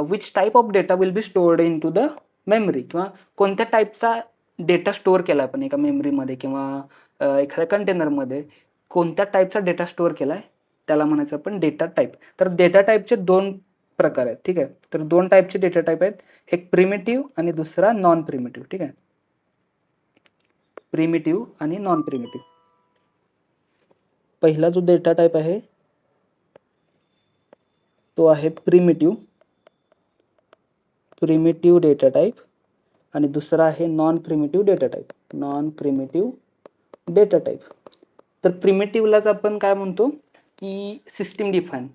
which type of data will be stored into the memory, किंवा कोणत्या टाईपचा डेटा स्टोअर केला आपण एका मेमरीमध्ये किंवा एखाद्या कंटेनरमध्ये कोणत्या टाईपचा डेटा स्टोअर केला आहे त्याला म्हणायचं आपण डेटा टाईप. तर डेटा टाईपचे 2 प्रकार आहेत. ठीक आहे. तर 2 टाईपचे डेटा टाईप आहेत, एक प्रिमिटिव्ह आणि दुसरा नॉन प्रिमिटिव्ह. ठीक आहे. प्रिमिटिव्ह आणि नॉन प्रिमिटिव्ह. पहिला जो डेटा टाईप आहे तो आहे प्रिमिटिव्ह डेटा टाईप, आणि दुसरा आहे non primitive data type. Non primitive data type. तर प्रिमिटिव्हलाच आपण काय म्हणतो की सिस्टीम डिफाईन,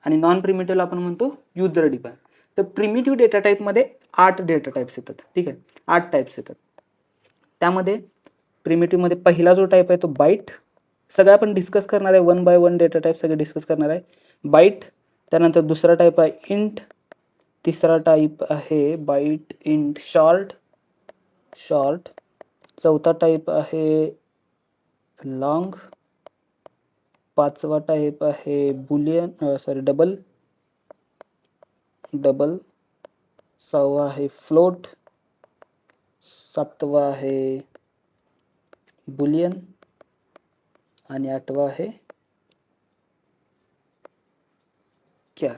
आणि नॉन प्रिमिटिव्हला आपण म्हणतो युजर डिफाईन. तर प्रिमिटिव्ह डेटा टाईपमध्ये 8 डेटा टाईप्स येतात. ठीक आहे. 8 टाईप्स येतात. त्यामध्ये प्रिमिटिव्हमध्ये पहिला जो टाईप आहे तो बाईट. सगळं आपण डिस्कस करणार आहे, 1 बाय 1 डेटा टाईप सगळे डिस्कस करणार आहे. बाईट. त्यानंतर दुसरा टाईप आहे इंट. तिसरा टाईप आहे बाईट इंट शॉर्ट. चौथा टाईप आहे लॉंग. पाचवा टाईप आहे बुलियन डबल. सहावा आहे फ्लोट. सातवा आहे बुलियन, आणि आठवा आहे क्यार.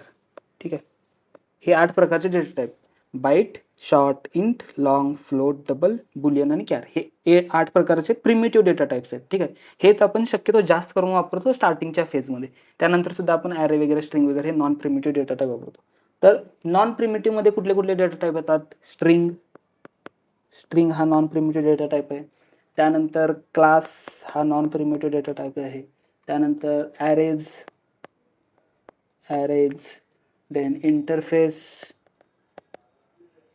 ठीक आहे. हे 8 प्रकारचे data type: byte, short, int, long, float, double, boolean आणि क्यार. हे 8 प्रकारचे प्रिमिटिव्ह डेटा टाईप्स आहेत. ठीक आहे. हेच आपण शक्यतो जास्त करून वापरतो स्टार्टिंगच्या फेजमध्ये. त्यानंतर सुद्धा आपण ॲरे वगैरे, स्ट्रिंग वगैरे हे नॉन प्रिमिटिव्ह डेटा टाईप वापरतो. तर नॉन प्रिमिटिव्हमध्ये कुठले कुठले डेटा टाईप येतात? स्ट्रिंग हा नॉन प्रिमिटिव्ह डेटा टाईप आहे. त्यानंतर क्लास हा नॉन प्रिमिटिव्ह डेटा टाईप आहे. त्यानंतर ॲरेज, देन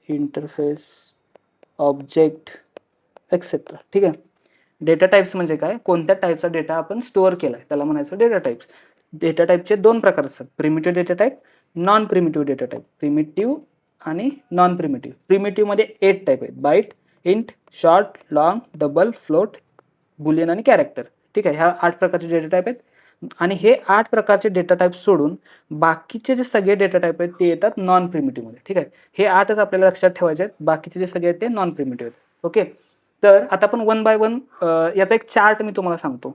इंटरफेस, ऑब्जेक्ट एक्सेट्रा. ठीक आहे. डेटा टाईप्स म्हणजे काय? कोणत्या टाईपचा डेटा आपण स्टोअर केला आहे त्याला म्हणायचं डेटा टाईप्स. डेटा टाईपचे 2 प्रकार असतात: primitive data type, non primitive data type. Primitive आणि नॉन प्रिमिटिव्ह. प्रिमिटिव्हमध्ये 8 टाईप आहेत: byte, int, short, long, double, float, boolean आणि कॅरेक्टर. ठीक आहे. ह्या 8 प्रकारचे डेटा टाईप आहेत. आणि हे 8 प्रकारचे डेटा टाईप सोडून बाकीचे जे सगळे डेटा टाईप आहेत ते येतात नॉन प्रिमिटिव्हमध्ये. ठीक आहे. हे 8च आपल्याला लक्षात ठेवायचे आहेत. बाकीचे जे सगळे आहेत ते नॉन प्रिमिटिव्ह आहेत. ओके. तर आता आपण 1 बाय 1 याचा एक चार्ट मी तुम्हाला सांगतो.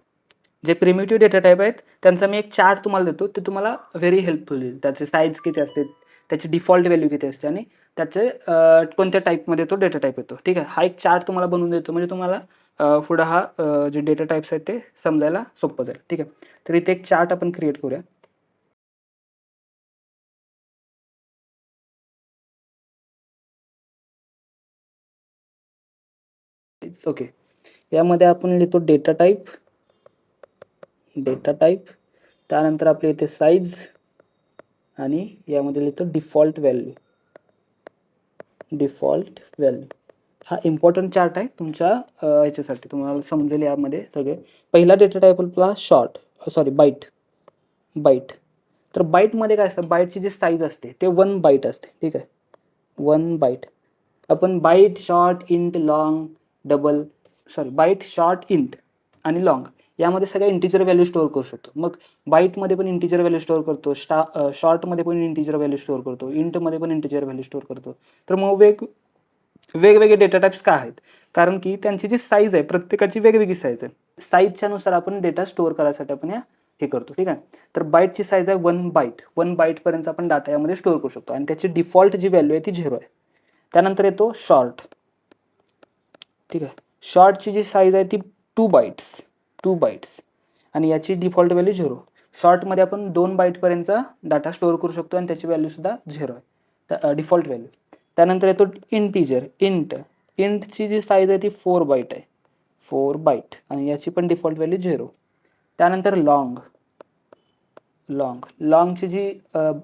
जे प्रिमिटिव्ह डेटा टाईप आहेत त्यांचा मी एक चार्ट तुम्हाला देतो, ते तुम्हाला व्हेरी हेल्पफुल होईल. त्याचे साईज किती असते, त्याची डिफॉल्ट व्हॅल्यू किती असते, आणि त्याचे कोणत्या टाईपमध्ये तो डेटा टाईप येतो. ठीक आहे. हा एक चार्ट तुम्हाला बनवून देतो, म्हणजे तुम्हाला पुढं हा जे डेटा टाईप्स आहेत ते समजायला सोपं जाईल. ठीक आहे. तर इथे एक चार्ट आपण क्रिएट करूया. It's okay. यामध्ये आपण लिहितो डेटा टाईप. त्यानंतर आपल्या इथे साईज, आणि यामध्ये लिहितो डिफॉल्ट व्हॅल्यू. हा इम्पॉर्टंट चार्ट आहे तुमच्या ह्याच्यासाठी, तुम्हाला समजेल यामध्ये सगळे. पहिला डेटा टाईप आपला बाईट. तर बाईटमध्ये काय असतं? बाईटची जी साईज असते ते 1 बाईट असते. ठीक आहे. 1 बाईट. आपण byte, short, int, long, byte, short, int आणि लॉंग यामध्ये सगळ्या इंटिजर व्हॅल्यू स्टोअर करू शकतो. मग बाईटमध्ये पण इंटिजर व्हॅल्यू स्टोअर करतो, शॉर्टमध्ये पण इंटिजर व्हॅल्यू स्टोअर करतो, इंटमध्ये पण इंटिजर व्हॅल्यू स्टोअर करतो. तर मग वेगवेगळे डेटा टाइप्स का आहेत? कारण की त्यांची जी साईज आहे प्रत्येकाची वेगवेगळी साईज आहे. साईजच्या नुसार आपण डेटा स्टोअर करायसाठी आपण हे करतो. ठीक आहे. तर बाईटची साईज आहे 1 बाईट. 1 बाईटपर्यंत आपण डाटा यामध्ये स्टोअर करू शकतो आणि त्याची डिफॉल्ट जी व्हॅल्यू आहे ती 0 आहे. त्यानंतर येतो शॉर्ट. ठीक आहे. शॉर्टची जी साईज आहे ती 2 बाईट्स आणि याची डिफॉल्ट व्हॅल्यू 0. शॉर्टमध्ये आपण 2 बाईटपर्यंतचा डाटा स्टोअर करू शकतो आणि त्याची व्हॅल्यूसुद्धा 0 आहे, डिफॉल्ट व्हॅल्यू. त्यानंतर येतो इंटिजर, इंटची जी साईज आहे ती 4 बाईट आहे, 4 बाईट आणि याची पण डिफॉल्ट व्हॅल्यू 0. त्यानंतर लॉंगची जी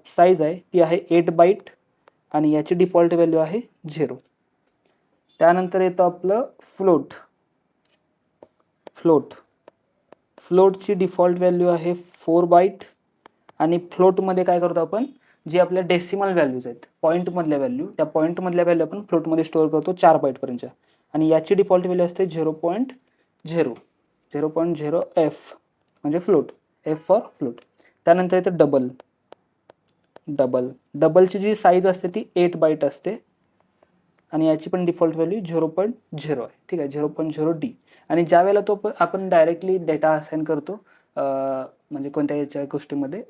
साईज आहे ती आहे 8 बाईट आणि याची डिफॉल्ट व्हॅल्यू आहे 0. त्यानंतर येतो आपलं फ्लोटची डिफॉल्ट व्हॅल्यू आहे 4 बाईट आणि फ्लोटमध्ये काय करतो आपण, जे आपल्या डेसिमल व्हॅल्यूज आहेत, पॉईंटमधल्या व्हॅल्यू, त्या पॉईंटमधल्या व्हॅल्यू आपण फ्लोटमध्ये स्टोअर करतो 4 बाईटपर्यंतच्या आणि याची डिफॉल्ट व्हॅल्यू असते 0.0 एफ म्हणजे फ्लोट, एफ फॉर फ्लोट. त्यानंतर येतं डबलची जी साईज असते ती 8 बाईट असते आणि याची पण डिफॉल्ट व्हॅल्यू 0.0 आहे. ठीक आहे, 0.0 डी. आणि ज्या वेळेला तो आपण डायरेक्टली डेटा असाइन करतो म्हणजे कोणत्या याच्या गोष्टीमध्ये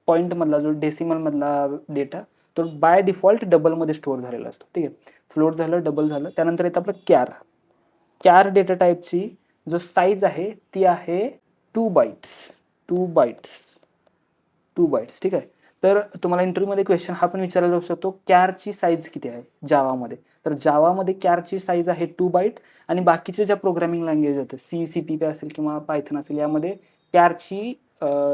पॉईंटमधला जो डेसिमलमधला डेटा तो बाय डिफॉल्ट डबलमध्ये स्टोअर झालेला असतो. ठीक आहे, फ्लोट झालं, डबल झालं. त्यानंतर येतं आपलं कॅर डेटा टाईपची जो साईज आहे ती आहे 2 बाईट्स. ठीक आहे. तर तुम्हाला इंटरव्ह्यूमध्ये क्वेश्चन हा पण विचारला जाऊ शकतो, कॅरची साईज किती आहे जावामध्ये. तर जावामध्ये कॅरची साईज आहे 2 बाईट आणि बाकीच्या ज्या प्रोग्रामिंग लँग्वेज आहेत C++ असेल किंवा पायथन असेल यामध्ये कॅरची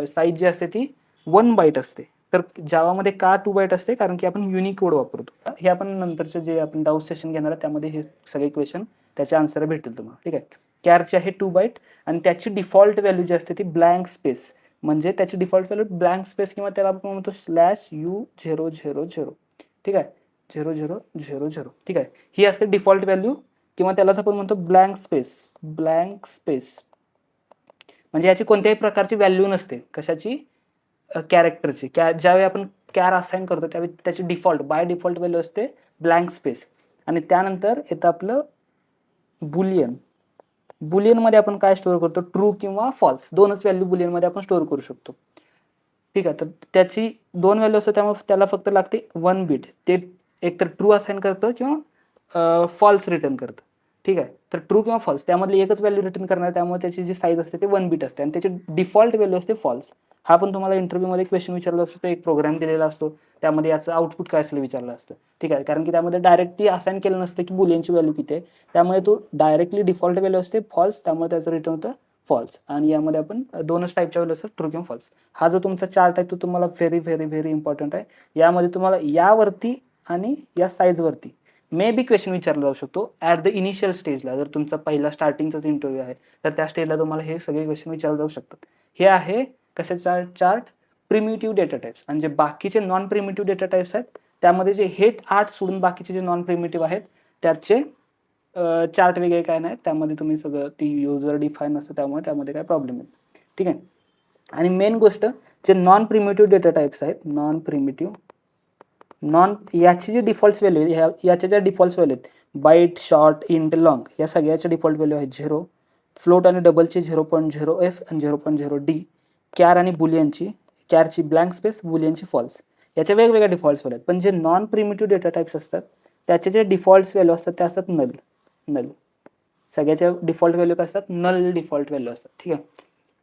साईज जी असते ती 1 बाईट असते. तर जावामध्ये का 2 बाईट असते? कारण की आपण युनिक कोड वापरतो. हे आपण नंतरचे जे आपण डाऊट सेशन घेणार आहे त्यामध्ये हे सगळे क्वेश्चन त्याचे आन्सर भेटतील तुम्हाला. ठीक आहे. कॅरची आहे 2 बाईट आणि त्याची डिफॉल्ट व्हॅल्यू जी असते ती ब्लँक स्पेस, म्हणजे त्याची डिफॉल्ट व्हॅल्यू ब्लँक स्पेस किंवा त्याला आपण म्हणतो /U000. ठीक आहे, 0000. ठीक आहे, ही असते डिफॉल्ट व्हॅल्यू किंवा त्यालाच आपण म्हणतो ब्लँक स्पेस. म्हणजे याची कोणत्याही प्रकारची व्हॅल्यू नसते, कशाची, कॅरेक्टरची. ज्यावेळी आपण कॅर असाइन करतो त्यावेळी त्याची बाय डिफॉल्ट व्हॅल्यू असते ब्लँक स्पेस. आणि त्यानंतर येतं आपलं बुलियनमध्ये आपण काय स्टोअर करतो, ट्रू किंवा फॉल्स, दोनच व्हॅल्यू बुलियनमध्ये आपण स्टोअर करू शकतो. ठीक आहे, तर त्याची 2 व्हॅल्यू असतात त्यामुळे त्याला फक्त लागते 1 बीट. ते एकतर ट्रू असाइन करतं किंवा फॉल्स रिटर्न करतं. ठीक आहे, तर ट्रू किंवा फॉल्स त्यामधली एकच व्हॅल्यू रिटर्न करणार, त्यामुळे त्याची जी साईज असते ते 1 बीट असते आणि त्याची डिफॉल्ट व्हॅल्यू असते फॉल्स. हा पण तुम्हाला इंटरव्ह्यूमध्ये क्वेश्चन विचारला असतो, एक प्रोग्राम दिलेला असतो त्यामध्ये याचं आउटपुट काय असेल विचारलं असतं. ठीक आहे, कारण की त्यामध्ये डायरेक्टली असाइन केलं नसतं की बुलियनची व्हॅल्यू किती आहे, त्यामुळे तो डायरेक्टली डिफॉल्ट व्हॅल्यू असते फॉल्स, त्यामुळे त्याचं रिटर्न होतं फॉल्स. आणि यामध्ये आपण 2च टाईपच्या व्हॅल्यू असतात, ट्रू किंवा फॉल्स. हा जो तुमचा चार्ट आहे तो तुम्हाला व्हेरी इम्पॉर्टंट आहे. यामध्ये तुम्हाला यावरती आणि या साईजवरती मे बी क्वेश्चन विचारला जाऊ शकतो ॲट द इनिशियल स्टेजला. जर तुमचा पहिला स्टार्टिंगचाच इंटरव्ह्यू आहे तर त्या स्टेजला तुम्हाला हे सगळे क्वेश्चन विचारले जाऊ शकतात. हे आहे कशाचा चार्ट, प्रिमिटिव्ह डेटा टाइप्स. आणि जे बाकीचे नॉन प्रिमिटिव्ह डेटा टाइप्स आहेत त्यामध्ये जे हे 8 सोडून बाकीचे जे नॉन प्रिमिटिव्ह आहेत त्याचे चार्ट वेगळे काय नाही, त्यामध्ये तुम्ही सगळं ती युजर डिफाईन असतं त्यामुळे त्यामध्ये काय प्रॉब्लेम येत. ठीक आहे. आणि मेन गोष्ट जे नॉन प्रिमिटिव्ह डेटा टाइप्स आहेत, याची जी डिफॉल्ट व्हॅल्यू, याच्या ज्या डिफॉल्ट व्हॅल्यू आहेत बाईट, शॉर्ट, इंट, लॉंग, या सगळ्याच्या डिफॉल्ट व्हॅल्यू आहे 0. फ्लोट आणि डबलची 0.0 एफ आणि 0.0 डी. कॅर आणि बुलियनची, कॅरची ब्लँक स्पेस, बुलियनची फॉल्स, याच्या वेगवेगळ्या डिफॉल्ट व्हॅल्यू आहेत. पण जे नॉन प्रिमिटिव्ह डेटा टाइप्स असतात त्याचे जे डिफॉल्ट व्हॅल्यू असतात त्या असतात नल. सगळ्याच्या डिफॉल्ट व्हॅल्यू काय असतात, नल डिफॉल्ट व्हॅल्यू असतात. ठीक आहे.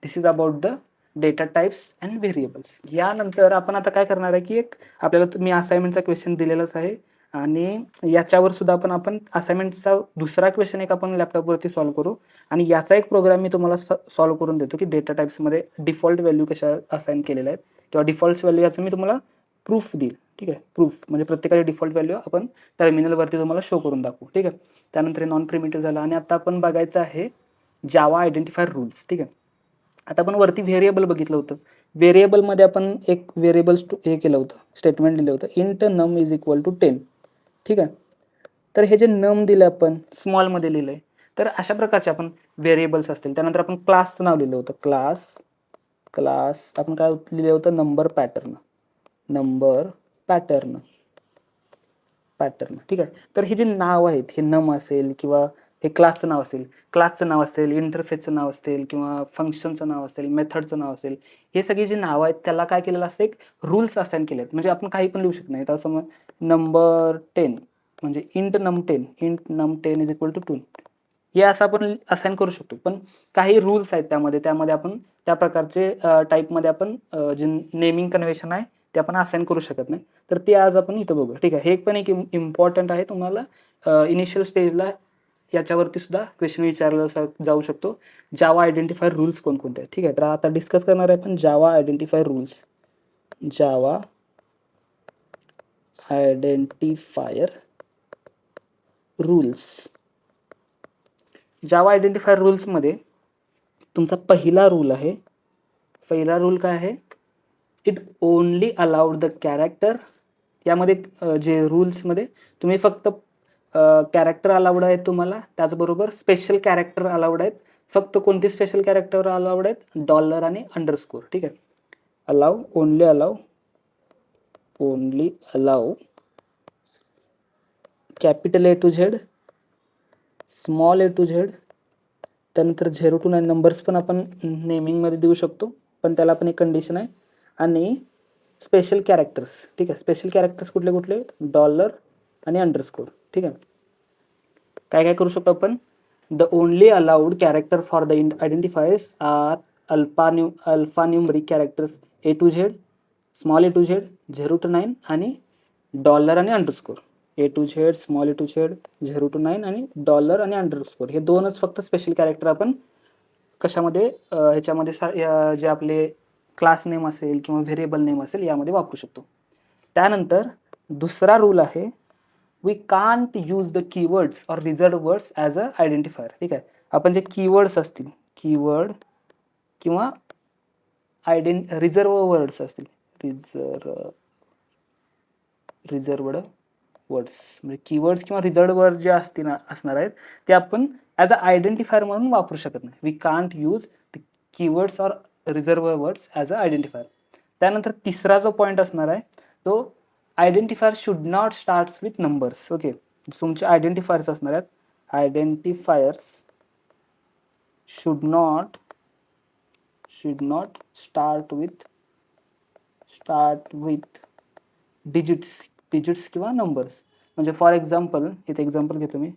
This is about the data types and variables. यानंतर आपण आता काय करणार आहे की एक आपल्याला मी असाइनमेंटचा क्वेश्चन दिलेलाच आहे आणि याच्यावर सुद्धा आपण असाइनमेंटचा दुसरा क्वेश्चन एक आपण लॅपटॉपवरती सॉल्व्ह करू आणि याचा एक प्रोग्राम मी तुम्हाला सॉल्व्ह करून देतो की डेटा टाइप्समध्ये डिफॉल्ट व्हॅल्यू कशा असाइन केलेल्या आहेत किंवा डिफॉल्ट व्हॅल्यू याचं मी तुम्हाला प्रूफ देईल. ठीक आहे, प्रूफ म्हणजे प्रत्येकाची डिफॉल्ट व्हॅल्यू आपण टर्मिनलवरती तुम्हाला शो करून दाखवू. ठीक आहे. त्यानंतर नॉन प्रिमिटिव्ह झालं आणि आता आपण बघायचं आहे जावा आयडेंटिफायर रूल्स. ठीक आहे. आता आपण वरती व्हेरिएबल बघितलं होतं. व्हेरिएबलमध्ये आपण एक व्हेरिएबल हे केलं होतं, स्टेटमेंट दिलं होतं, इंट num = 10. ठीक आहे. तर हे जे नम दिलं आपण स्मॉलमध्ये लिहिलं आहे तर अशा प्रकारचे आपण व्हेरिएबल्स असतील. त्यानंतर आपण क्लासचं नाव लिहिलं होतं. क्लास आपण काय लिहिलं होतं? Number pattern. ठीक आहे. तर हे जे नाव आहेत, हे नम असेल किंवा हे क्लासचं नाव असेल, इंटरफेसचं नाव असेल किंवा फंक्शनचं नाव असेल, मेथडचं नाव असेल, हे सगळी जी नावं आहेत त्याला काय केलेलं असतं, एक रूल्स असाइन केले आहेत. म्हणजे आपण काही पण लिहू शकत नाही. तर समज नंबर 10 म्हणजे इंट नम 10 इज इक्वल टू 2 हे असं आपण असाइन करू शकतो. पण काही रूल्स आहेत त्यामध्ये आपण त्या प्रकारचे टाईपमध्ये आपण जे नेमिंग कन्व्हेन्शन आहे ते आपण असाइन करू शकत नाही. तर ते आज आपण इथं बघू. ठीक आहे. हे पण एक इम्पॉर्टंट आहे. तुम्हाला इनिशियल स्टेजला याच्यावरती सुद्धा क्वेश्चन विचारला जाऊ शकतो. जावा आयडेंटिफायर रूल्स कोणकोणते आहेत. ठीक आहे. तर आता डिस्कस करणार आहे आपण जावा आयडेंटिफायर रूल्स. जावा आयडेंटिफायर रूल्समध्ये तुमचा पहिला रूल काय आहे? It only allowed the character. यामध्ये जे रूल्समध्ये तुम्ही फक्त कॅरेक्टर अलाउड आहेत तुम्हाला, त्याचबरोबर स्पेशल कॅरेक्टर अलाउड आहेत. फक्त कोणते स्पेशल कॅरेक्टर अलाउड आहेत? डॉलर आणि अंडरस्कोर. ठीक आहे. Only allow capital A to Z, small A to Z, त्यानंतर 0 to 9 नंबर्स पण आपण नेमिंगमध्ये देऊ शकतो, पण त्याला पण एक कंडिशन आहे. आणि स्पेशल कॅरेक्टर्स. ठीक आहे. स्पेशल कॅरेक्टर्स कुठले? डॉलर आणि अंडरस्कोर. ठीक आहे. काय करू शकतो आपण? The only allowed character for the identifiers are alphanumeric characters A to Z, small A to Z, 0 to 9 आणि डॉलर आणि underscore. A to Z, small A to Z, 0 to 9 आणि डॉलर आणि अंडरस्कोर. हे दोनच फक्त स्पेशल कॅरेक्टर आपण कशामध्ये ह्याच्यामध्ये जे आपले क्लास नेम असेल किंवा व्हेरिएबल नेम असेल यामध्ये वापरू शकतो. त्यानंतर दुसरा रूल आहे, we can't use the keywords और reserved words as a identifier. ठीक आहे. आपण जे कीवर्ड्स असतील, कीवर्ड किंवा रिझर्व वर्ड्स असतील, रिझर्वड वर्ड्स म्हणजे कीवर्ड्स किंवा रिझर्व्ड वर्ड जे असणार आहेत ते आपण ॲज अ आयडेंटिफायर म्हणून वापरू शकत नाही. We can't use the keywords or reserve words as a identifier. त्यानंतर तिसरा जो पॉईंट असणार आहे तो identifier should not start with numbers. Okay. तुमचे आयडेंटिफायर्स असणार आहेत. Identifiers should not start with digits किंवा नंबर्स. म्हणजे फॉर एक्झाम्पल, इथे एक्झाम्पल घेतो मी.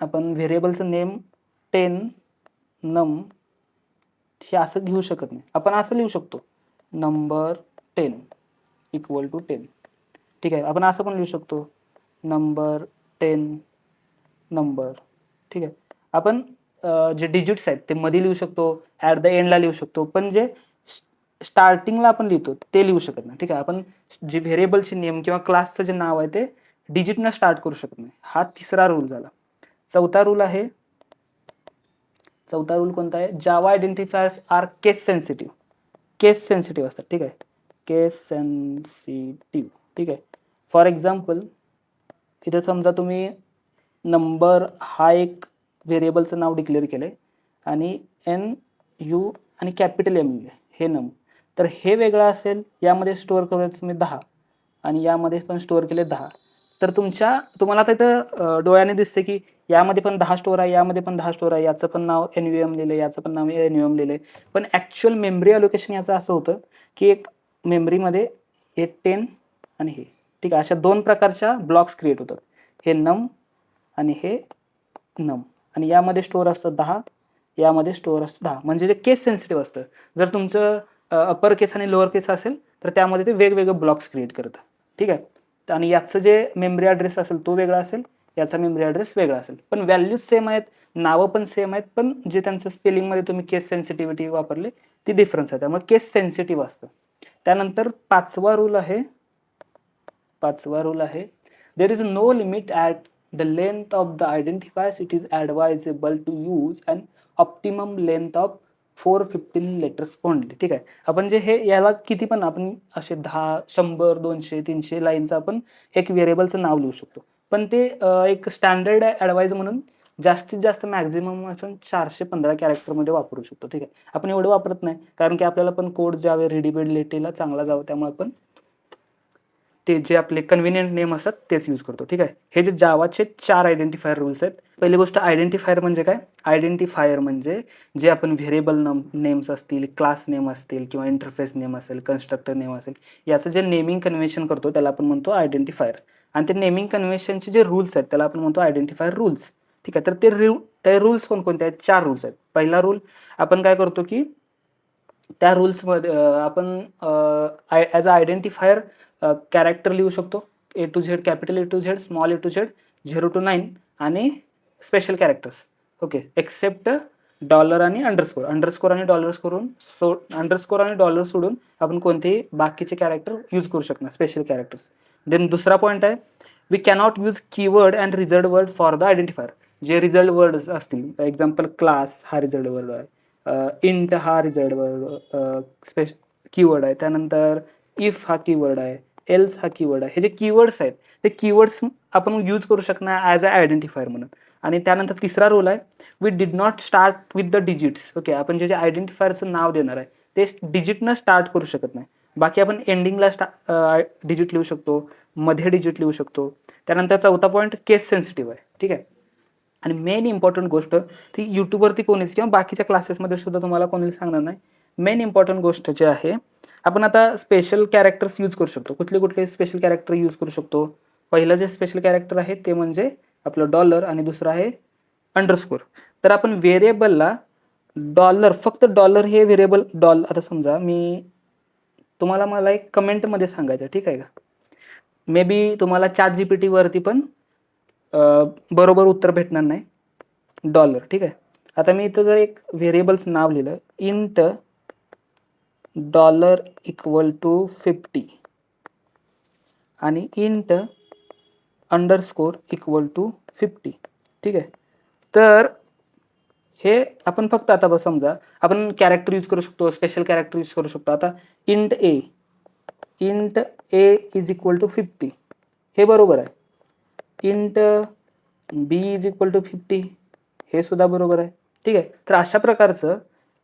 आपण व्हेरिएबलचं नेम 10 नम हे असं घेऊ शकत नाही. आपण असं लिहू शकतो, नंबर 10 इक्वल टू 10. ठीक आहे. आपण असं पण लिहू शकतो, नंबर 10 नंबर. ठीक आहे. आपण जे डिजिट्स आहेत ते मध्ये लिहू शकतो, ॲट द एंडला लिहू शकतो, पण जे स्टार्टिंगला आपण लिहितो ते लिहू शकत नाही. ठीक आहे. आपण जे व्हेरिएबलचे नेम किंवा क्लासचं जे नाव आहे ते डिजिटनं स्टार्ट करू शकत नाही. हा तिसरा रूल झाला. चौथा रूल कोणता आहे? जावा आयडेंटिफायर्स आर केस सेन्सिटिव्ह असतात. ठीक आहे. केस सेन्सिटिव्ह. ठीक आहे. फॉर एक्झाम्पल, इथे समजा तुम्ही नंबर हा एक व्हेरिएबलचं नाव डिक्लेअर केलं आहे आणि NU आणि कॅपिटल M लिहिले, हे नम. तर हे वेगळं असेल, यामध्ये स्टोअर केलं तुम्ही 10 आणि यामध्ये पण स्टोअर केले 10. तर तुम्हाला आता इथं डोळ्याने दिसते की यामध्ये पण 10 स्टोअर आहे, यामध्ये पण 10 स्टोअर आहे, याचं पण नाव NUM लिहिलं, याचं पण नाव NUM लिहिलं. पण ॲक्च्युअल मेमरी अलोकेशन याचं असं होतं की एक मेमरीमध्ये हे 10 आणि हे. ठीक आहे. अशा 2 प्रकारच्या ब्लॉक्स क्रिएट होतात. हे नम आणि हे नम. आणि यामध्ये स्टोअर असतं 10, यामध्ये स्टोअर असतं 10. म्हणजे जे केस सेन्सिटिव्ह असतं. जर तुमचं अपर केस आणि लोअर केस असेल तर त्यामध्ये ते वेगवेगळे ब्लॉक्स क्रिएट करतं. ठीक आहे. आणि याचं जे मेमरी ॲड्रेस असेल तो वेगळा असेल, याचा मेमरी ॲड्रेस वेगळा असेल. पण व्हॅल्यूज सेम आहेत, नावं पण सेम आहेत, पण जे त्यांचं स्पेलिंगमध्ये तुम्ही केस सेन्सिटिव्हिटी वापरली ती डिफरन्स आहे. त्यामुळे केस सेन्सिटिव्ह असतं. त्यानंतर पाचवा रूल आहे, there is no limit at the length of the identifiers. It is advisable to use and optimum length of 415 letters only. ठीक आहे. आपण जे हे याला किती पण आपण असे 10, 100, 200, 300 लाईनचं आपण एक व्हेरिएबलचं नाव लिहू शकतो. पण ते एक स्टँडर्ड ॲडवाइज म्हणून जास्तीत जास्त मॅक्झिमम आपण 415 कॅरेक्टरमध्ये वापरू शकतो. ठीक आहे. आपण एवढं वापरत नाही, कारण की आपल्याला पण कोड जावे रीडेबिलिटीला चांगला जावं, त्यामुळे आपण ते जे आपले कन्व्हिनियंट नेम असतात तेच यूज करतो. ठीक आहे. हे जे जावाचे 4 आयडेंटिफायर रूल्स आहेत. पहिली गोष्ट आयडेंटिफायर म्हणजे काय? आयडेंटिफायर म्हणजे जे आपण व्हेरिएबल नेम्स असतील, क्लास नेम असतील किंवा इंटरफेस नेम असेल, कन्स्ट्रक्टर नेम असेल, याचं जे नेमिंग कन्व्हेन्शन करतो त्याला आपण म्हणतो आयडेंटिफायर. आणि ते नेमिंग कन्व्हेन्शनचे जे रूल्स आहेत त्याला आपण म्हणतो आयडेंटिफायर रूल्स. ठीक आहे. तर ते रूल्स कोणकोणते आहेत? 4 रूल्स आहेत. पहिला रूल आपण काय करतो की त्या रूल्समध्ये आपण ॲज अ आयडेंटिफायर कॅरेक्टर लिहू शकतो. A to Z, capital A to Z, small A to Z, 0 to 9 आणि special characters. Okay. Except dollar आणि अंडरस्कोर. अंडरस्कोर आणि डॉलर सोडून आपण कोणतेही बाकीचे कॅरेक्टर यूज करू शकणार, स्पेशल कॅरेक्टर्स. देन दुसरा पॉईंट आहे, we cannot use keyword and result word for the identifier. जे रिझल्ट वर्ड असतील, एक्झाम्पल क्लास हा रिझल्ट वर्ड आहे, इंट हा रिझल्ट वर्ड कीवर्ड आहे, त्यानंतर इफ हा कीवर्ड आहे, एल्स हा कीवर्ड आहे. हे जे कीवर्ड्स आहेत ते कीवर्ड्स आपण यूज करू शकणार ॲज अ आयडेंटिफायर म्हणून. आणि त्यानंतर तिसरा रूल आहे, we did not start with the digits. Okay. आपण जे आयडेंटिफायरचं नाव देणार आहे ते डिजिटनं स्टार्ट करू शकत नाही. बाकी आपण एंडिंगला डिजिट लिहू शकतो, मध्ये डिजिट लिहू शकतो. त्यानंतर चौथा पॉईंट केस सेन्सिटिव्ह आहे. ठीक आहे. आणि मेन इम्पॉर्टंट गोष्ट ती यूट्यूबवरती कोणीच किंवा बाकीच्या क्लासेसमध्ये सुद्धा तुम्हाला कोणी सांगणार नाही. मेन इम्पॉर्टंट गोष्ट जे आहे, आपण आता स्पेशल कॅरेक्टर्स यूज करू शकतो. कुठले स्पेशल कॅरेक्टर यूज करू शकतो? पहिलं जे स्पेशल कॅरेक्टर आहे ते म्हणजे आपलं डॉलर आणि दुसरं आहे अंडरस्कोर. तर आपण व्हेरिएबलला फक्त डॉलर हे व्हेरिएबल आता समजा मला एक कमेंटमध्ये सांगायचं, ठीक आहे का? मे बी तुम्हाला ChatGPT वरती पण बरोबर उत्तर भेटणार नाही. डॉलर. ठीक आहे. आता मी इथं जर एक व्हेरिएबल्स नाव लिहिलं, इंट डॉलर इक्वल टू 50 आणि इंट अंडरस्कोर इक्वल टू 50. ठीक आहे. तर हे आपण फक्त आता समजा आपण कॅरेक्टर यूज करू शकतो, स्पेशल कॅरेक्टर यूज करू शकतो. आता int A is equal to 50 हे बरोबर आहे. Int B is equal to 50 हे सुद्धा बरोबर आहे. ठीक आहे. तर अशा प्रकारचं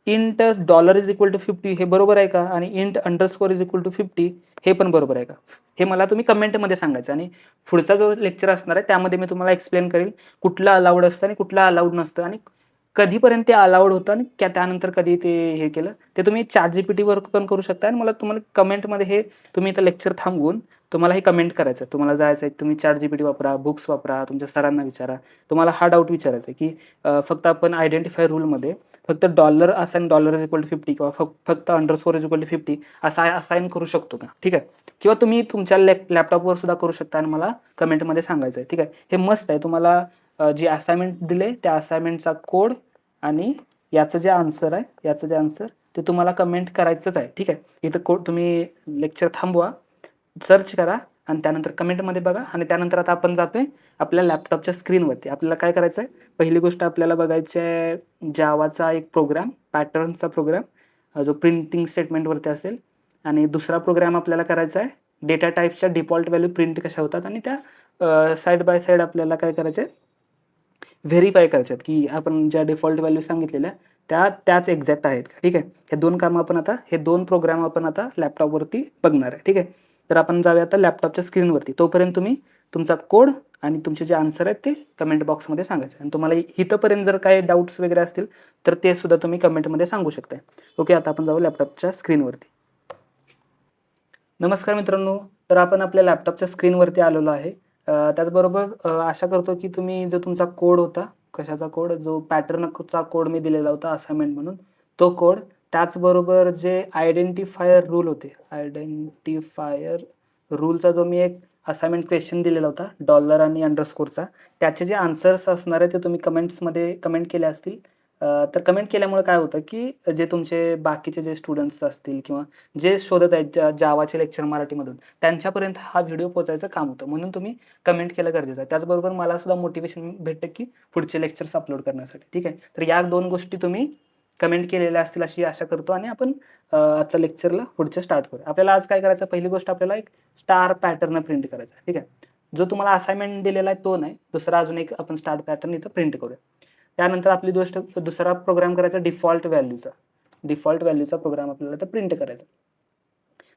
int dollar is equal to 50 हे बरोबर आहे का? आणि int underscore is equal to 50 हे पण बरोबर आहे का? हे मला तुम्ही कमेंटमध्ये सांगायचं. आणि पुढचा जो लेक्चर असणार आहे त्यामध्ये मी तुम्हाला एक्सप्लेन करेल कुठलं अलाउड असतं आणि कुठलं अलाउड नसतं, आणि कधीपर्यंत ते अलाउड होतं आणि त्यानंतर कधी ते हे केलं ते तुम्ही ChatGPTवर पण करू शकता. आणि मला तुम्हाला कमेंटमध्ये हे तुम्ही इथं लेक्चर थांबवून तुम्हाला हे कमेंट करायचं आहे. तुम्हाला जायचं आहे, तुम्ही ChatGPT वापरा, बुक्स वापरा, तुमच्या सरांना विचारा. तुम्हाला हा डाऊट विचारायचा आहे की फक्त आपण आयडेंटिफायर रूलमध्ये फक्त dollar assign dollar is equal to 50 किंवा फक्त अंडरस्कोर इज इक्वल टू 50 असा असाइन करू शकतो का? ठीक आहे. किंवा तुम्ही तुमच्या लॅपटॉपवर सुद्धा करू शकता आणि मला कमेंटमध्ये सांगायचं आहे. ठीक आहे. हे मस्त आहे. तुम्हाला जी असाइनमेंट दिले त्या असाइनमेंटचा कोड आणि याचं जे आन्सर ते तुम्हाला कमेंट करायचंच आहे. ठीक आहे. इथं कोड तुम्ही लेक्चर थांबवा, सर्च करा आणि त्यानंतर कमेंटमध्ये बघा. आणि त्यानंतर आता आपण जातोय आपल्या लॅपटॉपच्या स्क्रीनवरती. आपल्याला काय करायचं आहे, पहिली गोष्ट आपल्याला बघायची आहे जावाचा एक प्रोग्राम, पॅटर्नचा प्रोग्राम जो प्रिंटिंग स्टेटमेंटवरती असेल. आणि दुसरा प्रोग्राम आपल्याला करायचा आहे डेटा टाईप्सच्या डिफॉल्ट व्हॅल्यू प्रिंट कशा होतात, आणि त्या साईड बाय साईड आपल्याला काय करायचं आहे, व्हेरीफाय करायचे आहेत की आपण ज्या डिफॉल्ट व्हॅल्यू सांगितलेल्या त्याच एक्झॅक्ट आहेत का. ठीक आहे. हे दोन प्रोग्राम आपण आता लॅपटॉपवरती बघणार आहे. ठीक आहे. तर आपण जाऊया आता लॅपटॉपच्या स्क्रीनवरती. तोपर्यंत तुम्ही तुमचा कोड आणि तुमचे जे आन्सर आहेत ते कमेंट बॉक्समध्ये सांगायचं. आणि तुम्हाला इथंपर्यंत जर काही डाऊट्स वगैरे असतील तर ते सुद्धा तुम्ही कमेंटमध्ये सांगू शकताय. ओके. आता आपण जाऊ लॅपटॉपच्या स्क्रीनवरती. नमस्कार मित्रांनो. तर आपण आपल्या लॅपटॉपच्या स्क्रीनवरती आलेलो आहे. त्याचबरोबर आशा करतो की तुम्ही जो तुमचा कोड होता, कशाचा कोड, जो पॅटर्नचा कोड मी दिलेला होता असाइनमेंट म्हणून, तो कोड, त्याचबरोबर जे आयडेंटिफायर रूलचा जो मी एक असाइनमेंट क्वेश्चन दिलेला होता डॉलर आणि अंडरस्कोरचा, त्याचे जे आन्सर्स असणार आहे ते तुम्ही कमेंट्समध्ये कमेंट केले असतील. तर कमेंट केल्यामुळे काय होतं की जे तुमचे बाकीचे जे स्टुडंट्स असतील किंवा जे शोधत आहेत जावाचे लेक्चर मराठीमधून, त्यांच्यापर्यंत हा व्हिडिओ पोहोचायचं काम होतं. म्हणून तुम्ही कमेंट केलं गरजेचं आहे. त्याचबरोबर मला सुद्धा मोटिवेशन भेटतं की पुढचे लेक्चर्स अपलोड करण्यासाठी. ठीक आहे. तर या दोन गोष्टी तुम्ही कमेंट केलेल्या असतील अशी आशा करतो. आणि आपण आजच्या लेक्चरला पुढचं स्टार्ट करू. आपल्याला आज काय करायचं, पहिली गोष्ट आपल्याला एक स्टार पॅटर्न प्रिंट करायचा. ठीक आहे. जो तुम्हाला असाइनमेंट दिलेला आहे तो नाही, दुसरा अजून एक आपण स्टार पॅटर्न इथं प्रिंट करूया. त्यानंतर आपली दुसरा प्रोग्राम करायचा डिफॉल्ट व्हॅल्यूचा प्रोग्राम आपल्याला तर प्रिंट करायचा.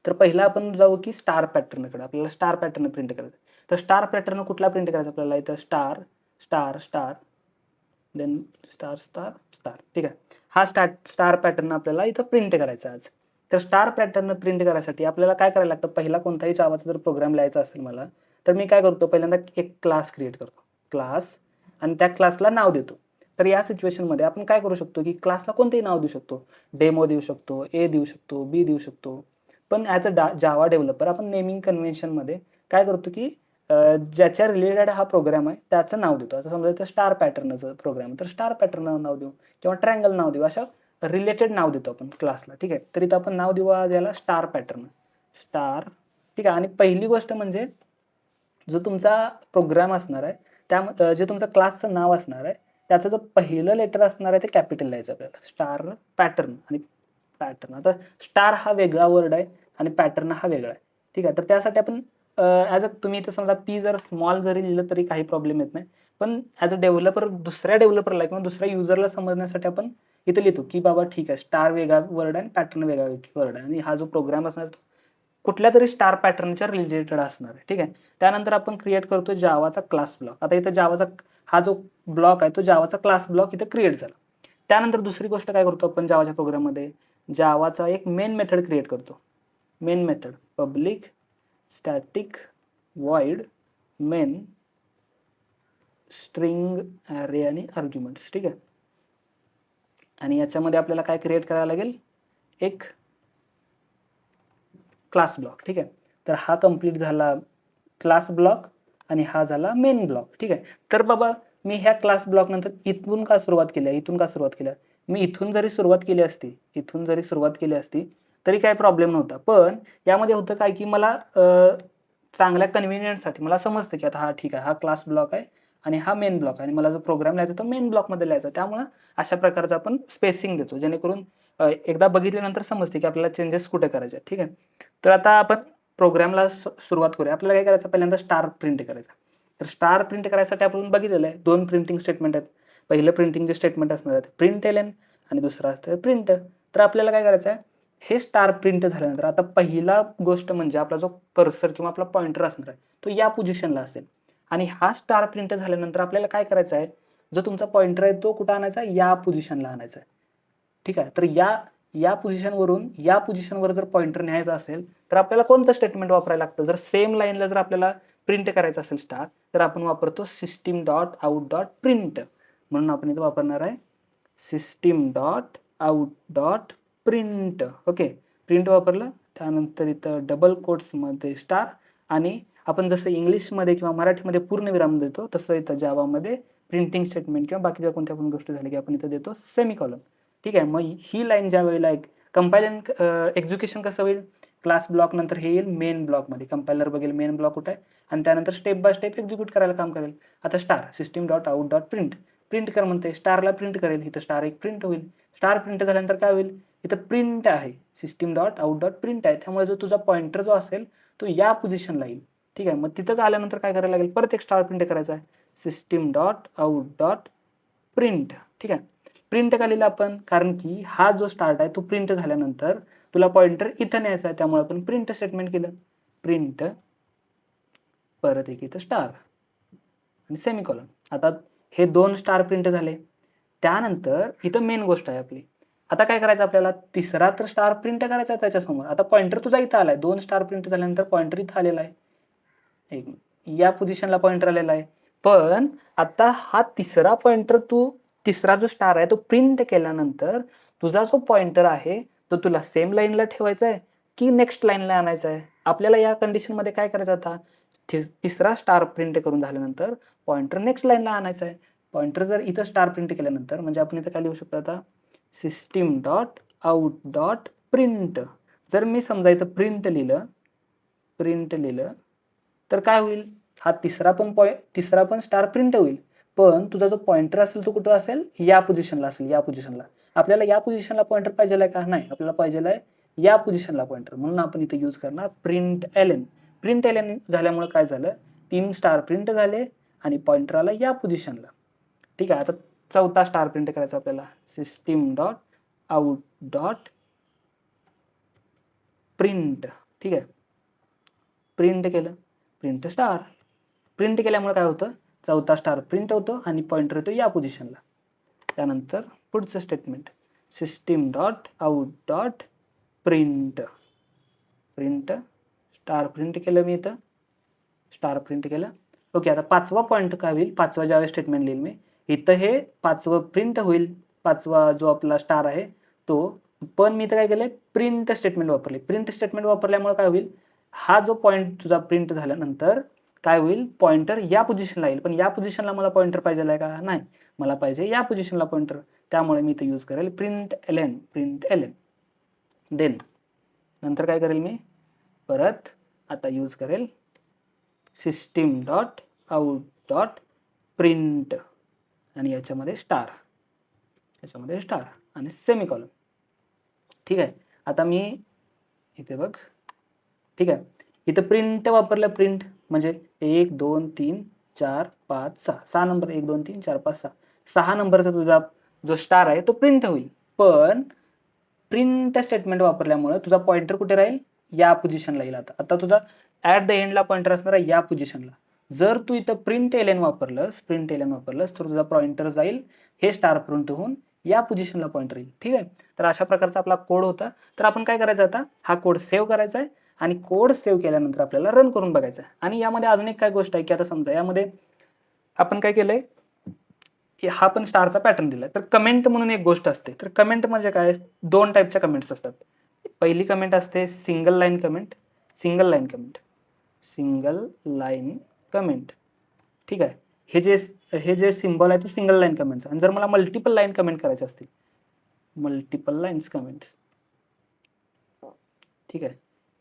तर पहिला आपण जाऊ की स्टार पॅटर्नकडे. आपल्याला स्टार पॅटर्न प्रिंट करायचं. तर स्टार पॅटर्न कुठला प्रिंट करायचा आपल्याला? इथं star star star then star star star. ठीक आहे, हा स्टार पॅटर्न आपल्याला इथं प्रिंट करायचा आज. तर स्टार पॅटर्न प्रिंट करायसाठी आपल्याला काय करायला लागतं? पहिला कोणताही जावाचा जर प्रोग्राम लिहायचा असेल मला, तर मी काय करतो? पहिल्यांदा एक क्लास क्रिएट करतो, क्लास, आणि त्या क्लासला नाव देतो. तर या सिच्युएशनमध्ये आपण काय करू शकतो की क्लासला कोणतेही नाव देऊ शकतो. डेमो देऊ शकतो, ए देऊ शकतो, बी देऊ शकतो. पण ॲज अ जावा डेव्हलपर आपण नेमिंग कन्व्हेन्शनमध्ये काय करतो की ज्याच्या रिलेटेड हा प्रोग्राम आहे त्याचं नाव देतो. आता समजा इथं स्टार पॅटर्नचं प्रोग्राम आहे, तर स्टार पॅटर्न नाव देऊ किंवा ट्रायंगल नाव देऊ, अशा रिलेटेड नाव देतो आपण क्लासला. ठीक आहे, तर इथं आपण नाव देऊ आज याला स्टार पॅटर्न, स्टार. ठीक आहे, आणि पहिली गोष्ट म्हणजे जो तुमचा प्रोग्राम असणार आहे त्या जे तुमचा क्लासचं नाव असणार आहे त्याचं जो पहिलं लेटर असणार आहे ते कॅपिटल लिहायचं आपल्याला. स्टार पॅटर्न आणि पॅटर्न. आता स्टार हा वेगळा वर्ड आहे आणि पॅटर्न हा वेगळा आहे. ठीक आहे, तर त्यासाठी आपण ॲज अ तुम्ही इथं समजा पी जर स्मॉल जरी लिहिलं तरी काही प्रॉब्लेम येत नाही. पण ॲज अ डेव्हलपर दुसऱ्या डेव्हलपरला किंवा दुसऱ्या युजरला समजण्यासाठी आपण इथं लिहितो की बाबा ठीक आहे, स्टार वेगळा वर्ड आहे आणि पॅटर्न वेगळा वर्ड आहे, आणि हा जो प्रोग्राम असणार तो कुठल्या तरी स्टार पॅटर्नच्या रिलेटेड असणार आहे. ठीक आहे, त्यानंतर आपण क्रिएट करतो जावाचा क्लास ब्लॉक. आता इथं जावाचा हा जो ब्लॉक आहे तो जावाचा क्लास ब्लॉक इथं क्रिएट झाला. त्यानंतर दुसरी गोष्ट काय करतो आपण जावाच्या प्रोग्राममध्ये? जावाचा एक मेन मेथड क्रिएट करतो. Main method public static void main string array आणि आर्ग्युमेंट्स. ठीक आहे, आणि याच्यामध्ये आपल्याला काय क्रिएट करायला लागेल? एक क्लास ब्लॉक. ठीक आहे, तर हा कंप्लीट झाला क्लास ब्लॉक आणि हा झाला मेन ब्लॉक. ठीक आहे, तर बाबा मी ह्या क्लास ब्लॉक नंतर इथून का सुरुवात केली? मी इथून जरी सुरुवात केली असती तरी काही प्रॉब्लेम नव्हता. पण यामध्ये होतं काय की मला चांगल्या कन्व्हिनियन्ससाठी मला समजतं की आता हा ठीक आहे, हा क्लास ब्लॉक आहे आणि हा मेन ब्लॉक आहे, आणि मला जो प्रोग्राम लिहायचा तो मेन ब्लॉकमध्ये लिहायचा. त्यामुळं अशा प्रकारचं आपण स्पेसिंग देतो, जेणेकरून एकदा बघितल्यानंतर समजते की आपल्याला चेंजेस कुठे करायचे. ठीक आहे, तर आता आपण प्रोग्रामला सुरुवात करूया. आपल्याला काय करायचं? पहिल्यांदा स्टार प्रिंट करायचा. तर स्टार प्रिंट करायसाठी आपण बघितलेलं आहे 2 प्रिंटिंग स्टेटमेंट आहेत. पहिलं प्रिंटिंग जे स्टेटमेंट असणार आहे प्रिंट एल एन, आणि दुसरं असतं प्रिंट. तर आपल्याला काय करायचं आहे? हे स्टार प्रिंट झाल्यानंतर आता पहिला गोष्ट म्हणजे आपला जो कर्सर किंवा आपला पॉइंटर असणार आहे तो या पोझिशनला असेल, आणि हा स्टार प्रिंट झाल्यानंतर आपल्याला काय करायचं आहे? जो तुमचा पॉइंटर आहे तो कुठं आणायचा? या पोझिशनला आणायचा आहे. ठीक आहे, तर या पोझिशनवरून या पोझिशनवर जर पॉइंटर न्यायचा असेल तर आपल्याला कोणतं स्टेटमेंट वापरायला लागतं? जर सेम लाईनला जर आपल्याला प्रिंट करायचं असेल स्टार, तर आपण वापरतो system dot out dot print. म्हणून आपण इथं वापरणार आहे system dot out dot print. Okay, print वापरलं, त्यानंतर इथं डबल कोट्समध्ये स्टार, आणि आपण जसं इंग्लिशमध्ये किंवा मराठीमध्ये पूर्णविराम देतो तसं इथं जावामध्ये प्रिंटिंग स्टेटमेंट किंवा बाकीच्या कोणत्या पण गोष्टी झाल्या की आपण इथं देतो सेमिकॉलन. ठीक आहे, मग ही लाईन ज्या वेळेला कंपायलन एक्झिक्युशन कसं होईल? क्लास ब्लॉक नंतर हे येईल मेन ब्लॉकमध्ये. कंपायलर बघेल मेन ब्लॉक कुठं आहे, आणि त्यानंतर स्टेप बाय स्टेप एक्झिक्यूट करायला काम करेल. आता star system dot out dot print कर म्हणते, स्टारला प्रिंट करेल. इथं स्टार एक प्रिंट होईल. स्टार प्रिंट झाल्यानंतर काय होईल? इथं प्रिंट आहे, system dot out dot print आहे, त्यामुळे जो तुझा पॉइंटर जो असेल तो या पोझिशनला येईल. ठीक आहे, मग तिथं आल्यानंतर काय करायला लागेल? परत एक स्टार प्रिंट करायचा आहे, system dot out dot print. ठीक आहे, प्रिंट का लिहिलं आपण? कारण की हा जो स्टार्ट आहे तो प्रिंट झाल्यानंतर तुला पॉइंटर इथं न्यायचा आहे, त्यामुळे आपण प्रिंट स्टेटमेंट केलं. प्रिंट परत एक इथं स्टार आणि सेमिकॉलन. आता हे 2 स्टार प्रिंट झाले. त्यानंतर इथं मेन गोष्ट आहे आपली. आता काय करायचं आपल्याला? तिसरा तर स्टार प्रिंट करायचा आहे त्याच्यासमोर. आता पॉइंटर तुझा इथं आलाय, 2 स्टार प्रिंट झाल्यानंतर पॉइंटर इथं आलेला आहे, या पोझिशनला पॉइंटर आलेला आहे. पण आता हा तिसरा जो स्टार आहे तो प्रिंट केल्यानंतर तुझा जो पॉइंटर आहे तो तुला सेम लाईनला ठेवायचा आहे की नेक्स्ट लाईनला आणायचा आहे? आपल्याला या कंडिशनमध्ये काय करायचं? आता तिसरा स्टार प्रिंट करून झाल्यानंतर पॉइंटर नेक्स्ट लाईनला आणायचा आहे. पॉइंटर जर इथं स्टार प्रिंट केल्यानंतर म्हणजे आपण इथं काय लिहू शकतो? आता system dot out dot print. जर मी समजा इथं प्रिंट लिहिलं तर काय होईल? हा तिसरा पण स्टार प्रिंट होईल, पण तुझा जो पॉइंटर असेल तो कुठं असेल? या पोझिशनला असेल, या पोझिशनला. आपल्याला या पोझिशनला पॉइंटर पाहिजे आहे का? नाही, आपल्याला पाहिजे आहे या पोझिशनला पॉइंटर, म्हणून आपण इथे यूज करणार print L N. Print L N झाल्यामुळे काय झालं? 3 स्टार प्रिंट झाले आणि पॉइंटर आला या पोझिशनला. ठीक आहे. आता चौथा स्टार प्रिंट करायचा आपल्याला. System dot out dot print. ठीक आहे. प्रिंट केलं, प्रिंट स्टार. प्रिंट केल्यामुळे काय होतं, चौथा स्टार प्रिंट होतो आणि पॉइंटर येतो या पोझिशनला. त्यानंतर पुढचं statement system dot out dot print. Print star print केलं मी इथं, स्टार प्रिंट केलं. ओके. आता पाचवा पॉईंट काय होईल, पाचवा ज्यावेळेस स्टेटमेंट लिहिल मी इथं हे पाचवं प्रिंट होईल. पाचवा जो आपला स्टार आहे तो, पण मी इथं काय केलंय, प्रिंट स्टेटमेंट वापरले. प्रिंट स्टेटमेंट वापरल्यामुळे काय होईल, हा जो पॉईंट तुझा प्रिंट झाल्यानंतर काय होईल, पॉइंटर या पोझिशनला येईल. पण या पोझिशनला मला पॉइंटर पाहिजे आहे का, नाही, मला पाहिजे या पोझिशनला पॉइंटर. त्यामुळे मी इथं यूज करेल प्रिंट एल एन. देन नंतर काय करेल मी, परत आता यूज करेल system dot out dot print आणि याच्यामध्ये स्टार, याच्यामध्ये स्टार आणि सेमिकॉलन. ठीक आहे. आता मी इथे बघ, ठीक आहे, इथं प्रिंट वापरलं. प्रिंट म्हणजे 1 2 3 4 5 6, 6 नंबर, 1 2 3 4 5 6, 6 नंबरचा तुझा जो स्टार आहे तो प्रिंट होईल. पण प्रिंट स्टेटमेंट वापरल्यामुळे तुझा पॉइंटर कुठे राहील, या पोझिशनला येईल. आता तुझा ॲट द एंडला पॉइंटर असणार आहे या पोझिशनला. जर तू इथं प्रिंट एल एन वापरलंस तर तुझा पॉइंटर जाईल हे स्टार प्रिंट होऊन या पोझिशनला पॉइंटर येईल. ठीक आहे. तर अशा प्रकारचा आपला कोड होता. तर आपण काय करायचं, आता हा कोड सेव्ह करायचा आहे आणि कोड सेव्ह केल्यानंतर आपल्याला रन करून बघायचं आहे. आणि यामध्ये अजून एक काय गोष्ट आहे की आता समजा यामध्ये आपण काय केलंय, हा पण स्टारचा पॅटर्न दिलाय. तर कमेंट म्हणून एक गोष्ट असते. तर कमेंट म्हणजे काय, दोन टाईपच्या कमेंट्स असतात. पहिली कमेंट असते single line comment, single line comment, single line comment. ठीक आहे. हे जे सिम्बॉल आहे तो सिंगल लाईन कमेंटचा. आणि जर मला मल्टिपल लाईन कमेंट करायचे असतील, मल्टिपल लाईन्स कमेंट, ठीक आहे,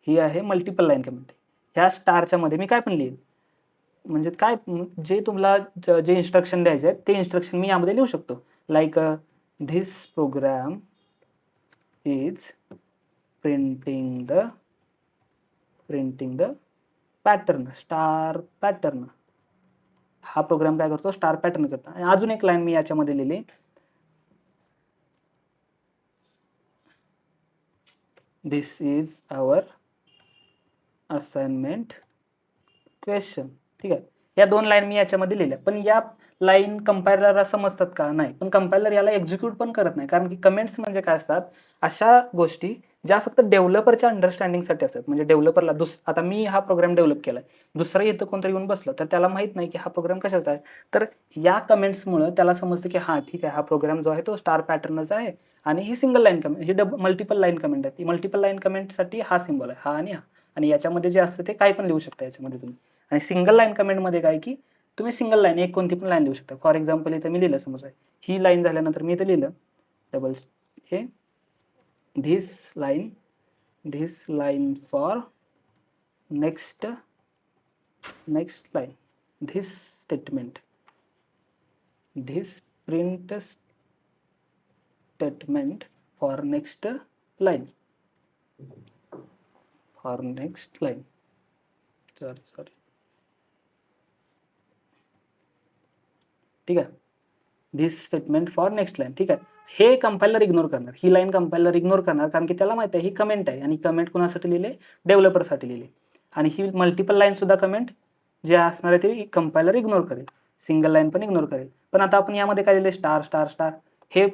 ही आहे मल्टिपल लाईन कमेंट. ह्या स्टारच्या मध्ये मी काय पण लिहिन, म्हणजे काय, जे तुम्हाला जे इन्स्ट्रक्शन द्यायचे आहेत ते इन्स्ट्रक्शन मी यामध्ये लिहू शकतो. Like this program is printing the pattern, star pattern. हा प्रोग्राम काय करतो, स्टार पॅटर्न करतो. आणि अजून एक लाईन मी याच्यामध्ये लिहिली, दिस इज आवर असाइनमेंट क्वेश्चन. ठीक आहे. या दोन लाईन मी याच्यामध्ये लिहिल्या. पण या लाईन कंपायलरला समजतात का, नाही. पण कंपायलर याला एक्झिक्यूट पण करत नाही. कारण की कमेंट्स म्हणजे काय असतात, अशा गोष्टी ज्या फक्त डेव्हलपरच्या अंडरस्टँडिंगसाठी असतात. म्हणजे डेव्हलपरला आता मी हा प्रोग्राम डेव्हलप केलाय, दुसरं इथं कोणतरी येऊन बसलं तर त्याला माहित नाही की हा प्रोग्राम कशाचा आहे. तर या कमेंट्समुळे त्याला समजतं की हा ठीक आहे, हा प्रोग्राम जो आहे तो स्टार पॅटर्नचा आहे आणि ही सिंगल लाईन कमेंट, ही मल्टिपल लाईन कमेंट आहे. ती मल्टिपल लाईन कमेंटसाठी हा सिम्बॉल आहे, हा आणि हा. आणि याच्यामध्ये जे असतं ते काही पण लिहू शकता याच्यामध्ये तुम्ही. आणि सिंगल लाईन कमेंटमध्ये काय की तुम्ही सिंगल लाईन एक कोणती पण लाईन लिहू शकता. फॉर एक्झाम्पल इथं मी लिहिलं, समजा ही लाईन झाल्यानंतर मी इथं लिहिलं डबल हे this line for next line, this statement, this print statement for next line, for next line, sorry. ठीक आहे. This statement for next line. ठीक आहे. हे कंपायलर इग्नोर करणार, ही लाईन कंपायलर इग्नोर करणार, कारण की त्याला माहिती आहे ही कमेंट आहे. आणि कमेंट कुणासाठी लिहिले, डेव्हलपरसाठी लिहिले. आणि ही मल्टिपल लाईन सुद्धा कमेंट जे असणार आहे ते कंपायलर इग्नोर करेल, सिंगल लाईन पण इग्नोर करेल. पण आता आपण यामध्ये काय लिहिले, स्टार स्टार स्टार. हे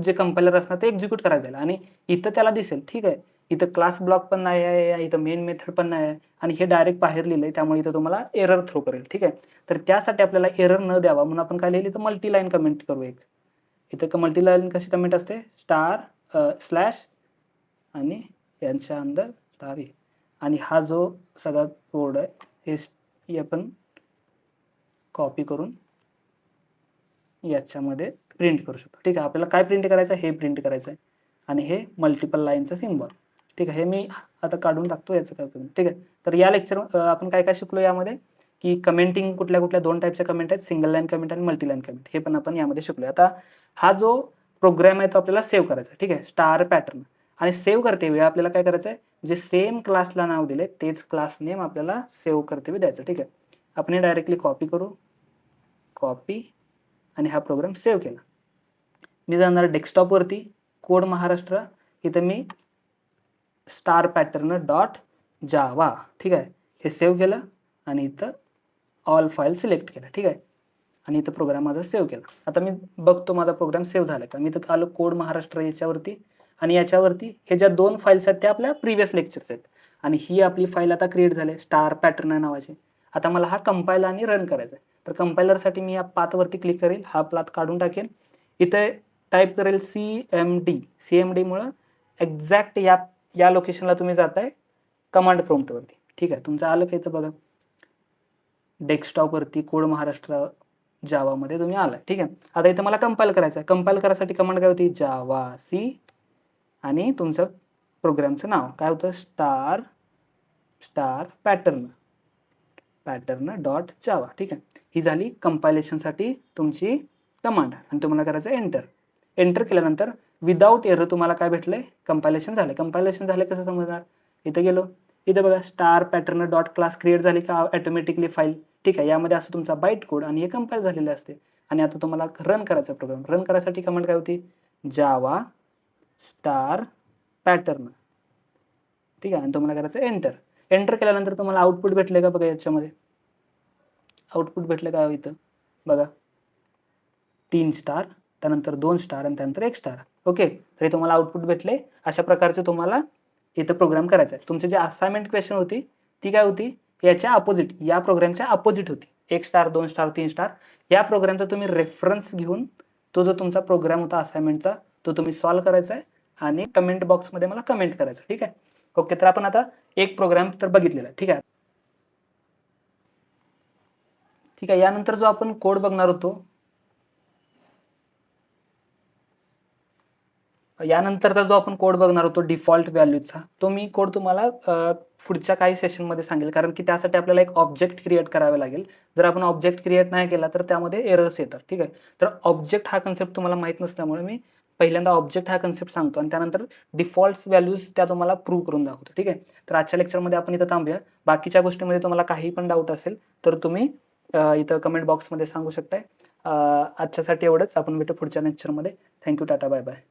जे कंपायलर असणार ते एक्झिक्यूट करायचं आहे आणि इथं त्याला दिसेल. ठीक आहे. इथं क्लास ब्लॉक पण नाही आहे, इथं मेन मेथड पण नाही आहे आणि हे डायरेक्ट बाहेर लिहिलंय, त्यामुळे इथं तुम्हाला एरर थ्रो करेल. ठीक आहे. तर त्यासाठी आपल्याला एरर न द्यावा म्हणून आपण काय लिहिली, तर मल्टी लाईन कमेंट करू. एक इथं मल्टी लाईन कशी कमेंट असते, स्टार स्लॅश आणि यांच्या अंदर स्टार आहे. आणि हा जो सगळा कोड आहे हे आपण कॉपी करून याच्यामध्ये प्रिंट करू शकतो. ठीक आहे. आपल्याला काय प्रिंट करायचं आहे, हे प्रिंट करायचं आहे आणि हे मल्टिपल लाईनचं सिम्बॉल. ठीक आहे. हे मी आता काढून टाकतो याचं काय करून. ठीक आहे. तर या लेक्चर आपण काय काय शिकलो यामध्ये, की कमेंटिंग कुठल्या दोन टाईपच्या कमेंट आहेत, सिंगल लाईन कमेंट आणि मल्टी लाईन कमेंट. हे पण आपण यामध्ये शिकलो. आता हा जो प्रोग्राम आहे तो आपल्याला सेव्ह करायचा आहे. ठीक आहे. Star pattern. आणि सेव्ह करते वेळी आपल्याला काय करायचं आहे, जे सेम क्लासला नाव दिले तेच क्लास नेम आपल्याला सेव्ह करते वेळी द्यायचं. ठीक आहे. आपण हे डायरेक्टली कॉपी करू, कॉपी, आणि हा प्रोग्राम सेव्ह केला. मी जाणार डेस्कटॉपवरती, कोड महाराष्ट्र, इथं मी स्टार पॅटर्न डॉट जावा, ठीक आहे, हे सेव्ह केलं आणि इथं ऑल फाईल सिलेक्ट केलं, ठीक आहे, आणि इथं प्रोग्राम माझा सेव्ह केला. आता मी बघतो माझा प्रोग्राम सेव्ह झाला का. मी इथं आलो कोड महाराष्ट्र याच्यावरती, आणि याच्यावरती हे ज्या 2 फाईल्स आहेत त्या आपल्या प्रिव्हियस लेक्चर्स आहेत, आणि ही आपली फाईल आता क्रिएट झाली स्टार पॅटर्न नावाची. आता मला हा कंपाईल आणि रन करायचा आहे. तर कंपायलरसाठी मी या पाथवरती क्लिक करेल, हा पाथ काढून टाकेल, इथे टाईप करेल CMD. CMDमुळं एक्झॅक्ट या लोकेशनला तुम्ही जाताय कमांड प्रॉम्प्टवरती, ठीक आहे. तुमचं आलं का इथं बघा, डेस्कटॉपवरती कोड महाराष्ट्र जावामध्ये तुम्ही आलाय, ठीक आहे. आता इथं मला कंपाईल करायचं आहे. कंपाईल करायसाठी कमांड काय होती, जावा सी, आणि तुमचं प्रोग्रामचं नाव काय होतं, स्टार पॅटर्न डॉट जावा, ठीक आहे. ही झाली कंपायलेशनसाठी तुमची कमांड, आणि तुम्हाला करायचं एंटर केल्यानंतर विदाऊट एरर तुम्हाला काय भेटलंय, कंपायलेशन झालं. कंपायलेशन झालं कसं समजणार, इथं गेलो, इथं बघा star pattern dot class create झाली का ऑटोमॅटिकली फाईल, ठीक आहे. यामध्ये असं तुमचा बाईट कोड आणि हे कंपाईल झालेले असते. आणि आता तुम्हाला रन करायचा प्रोग्राम. रन करायसाठी कमांड काय होती, जावा स्टार पॅटर्न, ठीक आहे, आणि तुम्हाला करायचं एंटर केल्यानंतर तुम्हाला आउटपुट भेटले का बघा, याच्यामध्ये आउटपुट भेटलं का, इथं बघा 3 स्टार, त्यानंतर 2 स्टार, आणि त्यानंतर 1 स्टार. ओके, तरी तुम्हाला आउटपुट भेटले. अशा प्रकारचे तुम्हाला इथं प्रोग्राम करायचा आहे. तुमची जी असाइनमेंट क्वेश्चन होती ती काय होती, याच्या अपोजिट, या प्रोग्रामच्या अपोजिट होती. 1 स्टार, 2 स्टार, 3 स्टार, या प्रोग्रामचा तुम्ही रेफरन्स घेऊन तो जो तुमचा प्रोग्राम होता असाइनमेंटचा तो तुम्ही सॉल्व्ह करायचा आहे, आणि कमेंट बॉक्समध्ये मला कमेंट करायचं, ठीक आहे. ओके, तर आपण आता एक प्रोग्राम तर बघितलेला आहे, ठीक आहे. ठीक आहे, यानंतर जो आपण कोड बघणार होतो, यानंतरचा जो आपण कोड बघणार होतो डिफॉल्ट व्हॅल्यूचा, तो मी कोड तुम्हाला पुढच्या काही सेशनमध्ये सांगेल, कारण की त्यासाठी आपल्याला एक ऑब्जेक्ट क्रिएट करावे लागेल. जर आपण ऑब्जेक्ट क्रिएट नाही केला तर त्यामध्ये एरर्स येतात, ठीक आहे. तर ऑब्जेक्ट हा कन्सेप्ट तुम्हाला माहीत नसल्यामुळे मी पहिल्यांदा ऑब्जेक्ट हा कन्सेप्ट सांगतो, आणि त्यानंतर डिफॉल्ट व्हॅल्यूज त्या तुम्हाला प्रूव्ह करून दाखवतो, ठीक आहे. तर आजच्या लेक्चरमध्ये आपण इथं थांबूया. बाकीच्या गोष्टीमध्ये तुम्हाला काही पण डाऊट असेल तर तुम्ही इथं कमेंट बॉक्समध्ये सांगू शकताय. आजच्यासाठी एवढंच. आपण भेटू पुढच्या लेक्चरमध्ये. Thank you, tata, bye bye.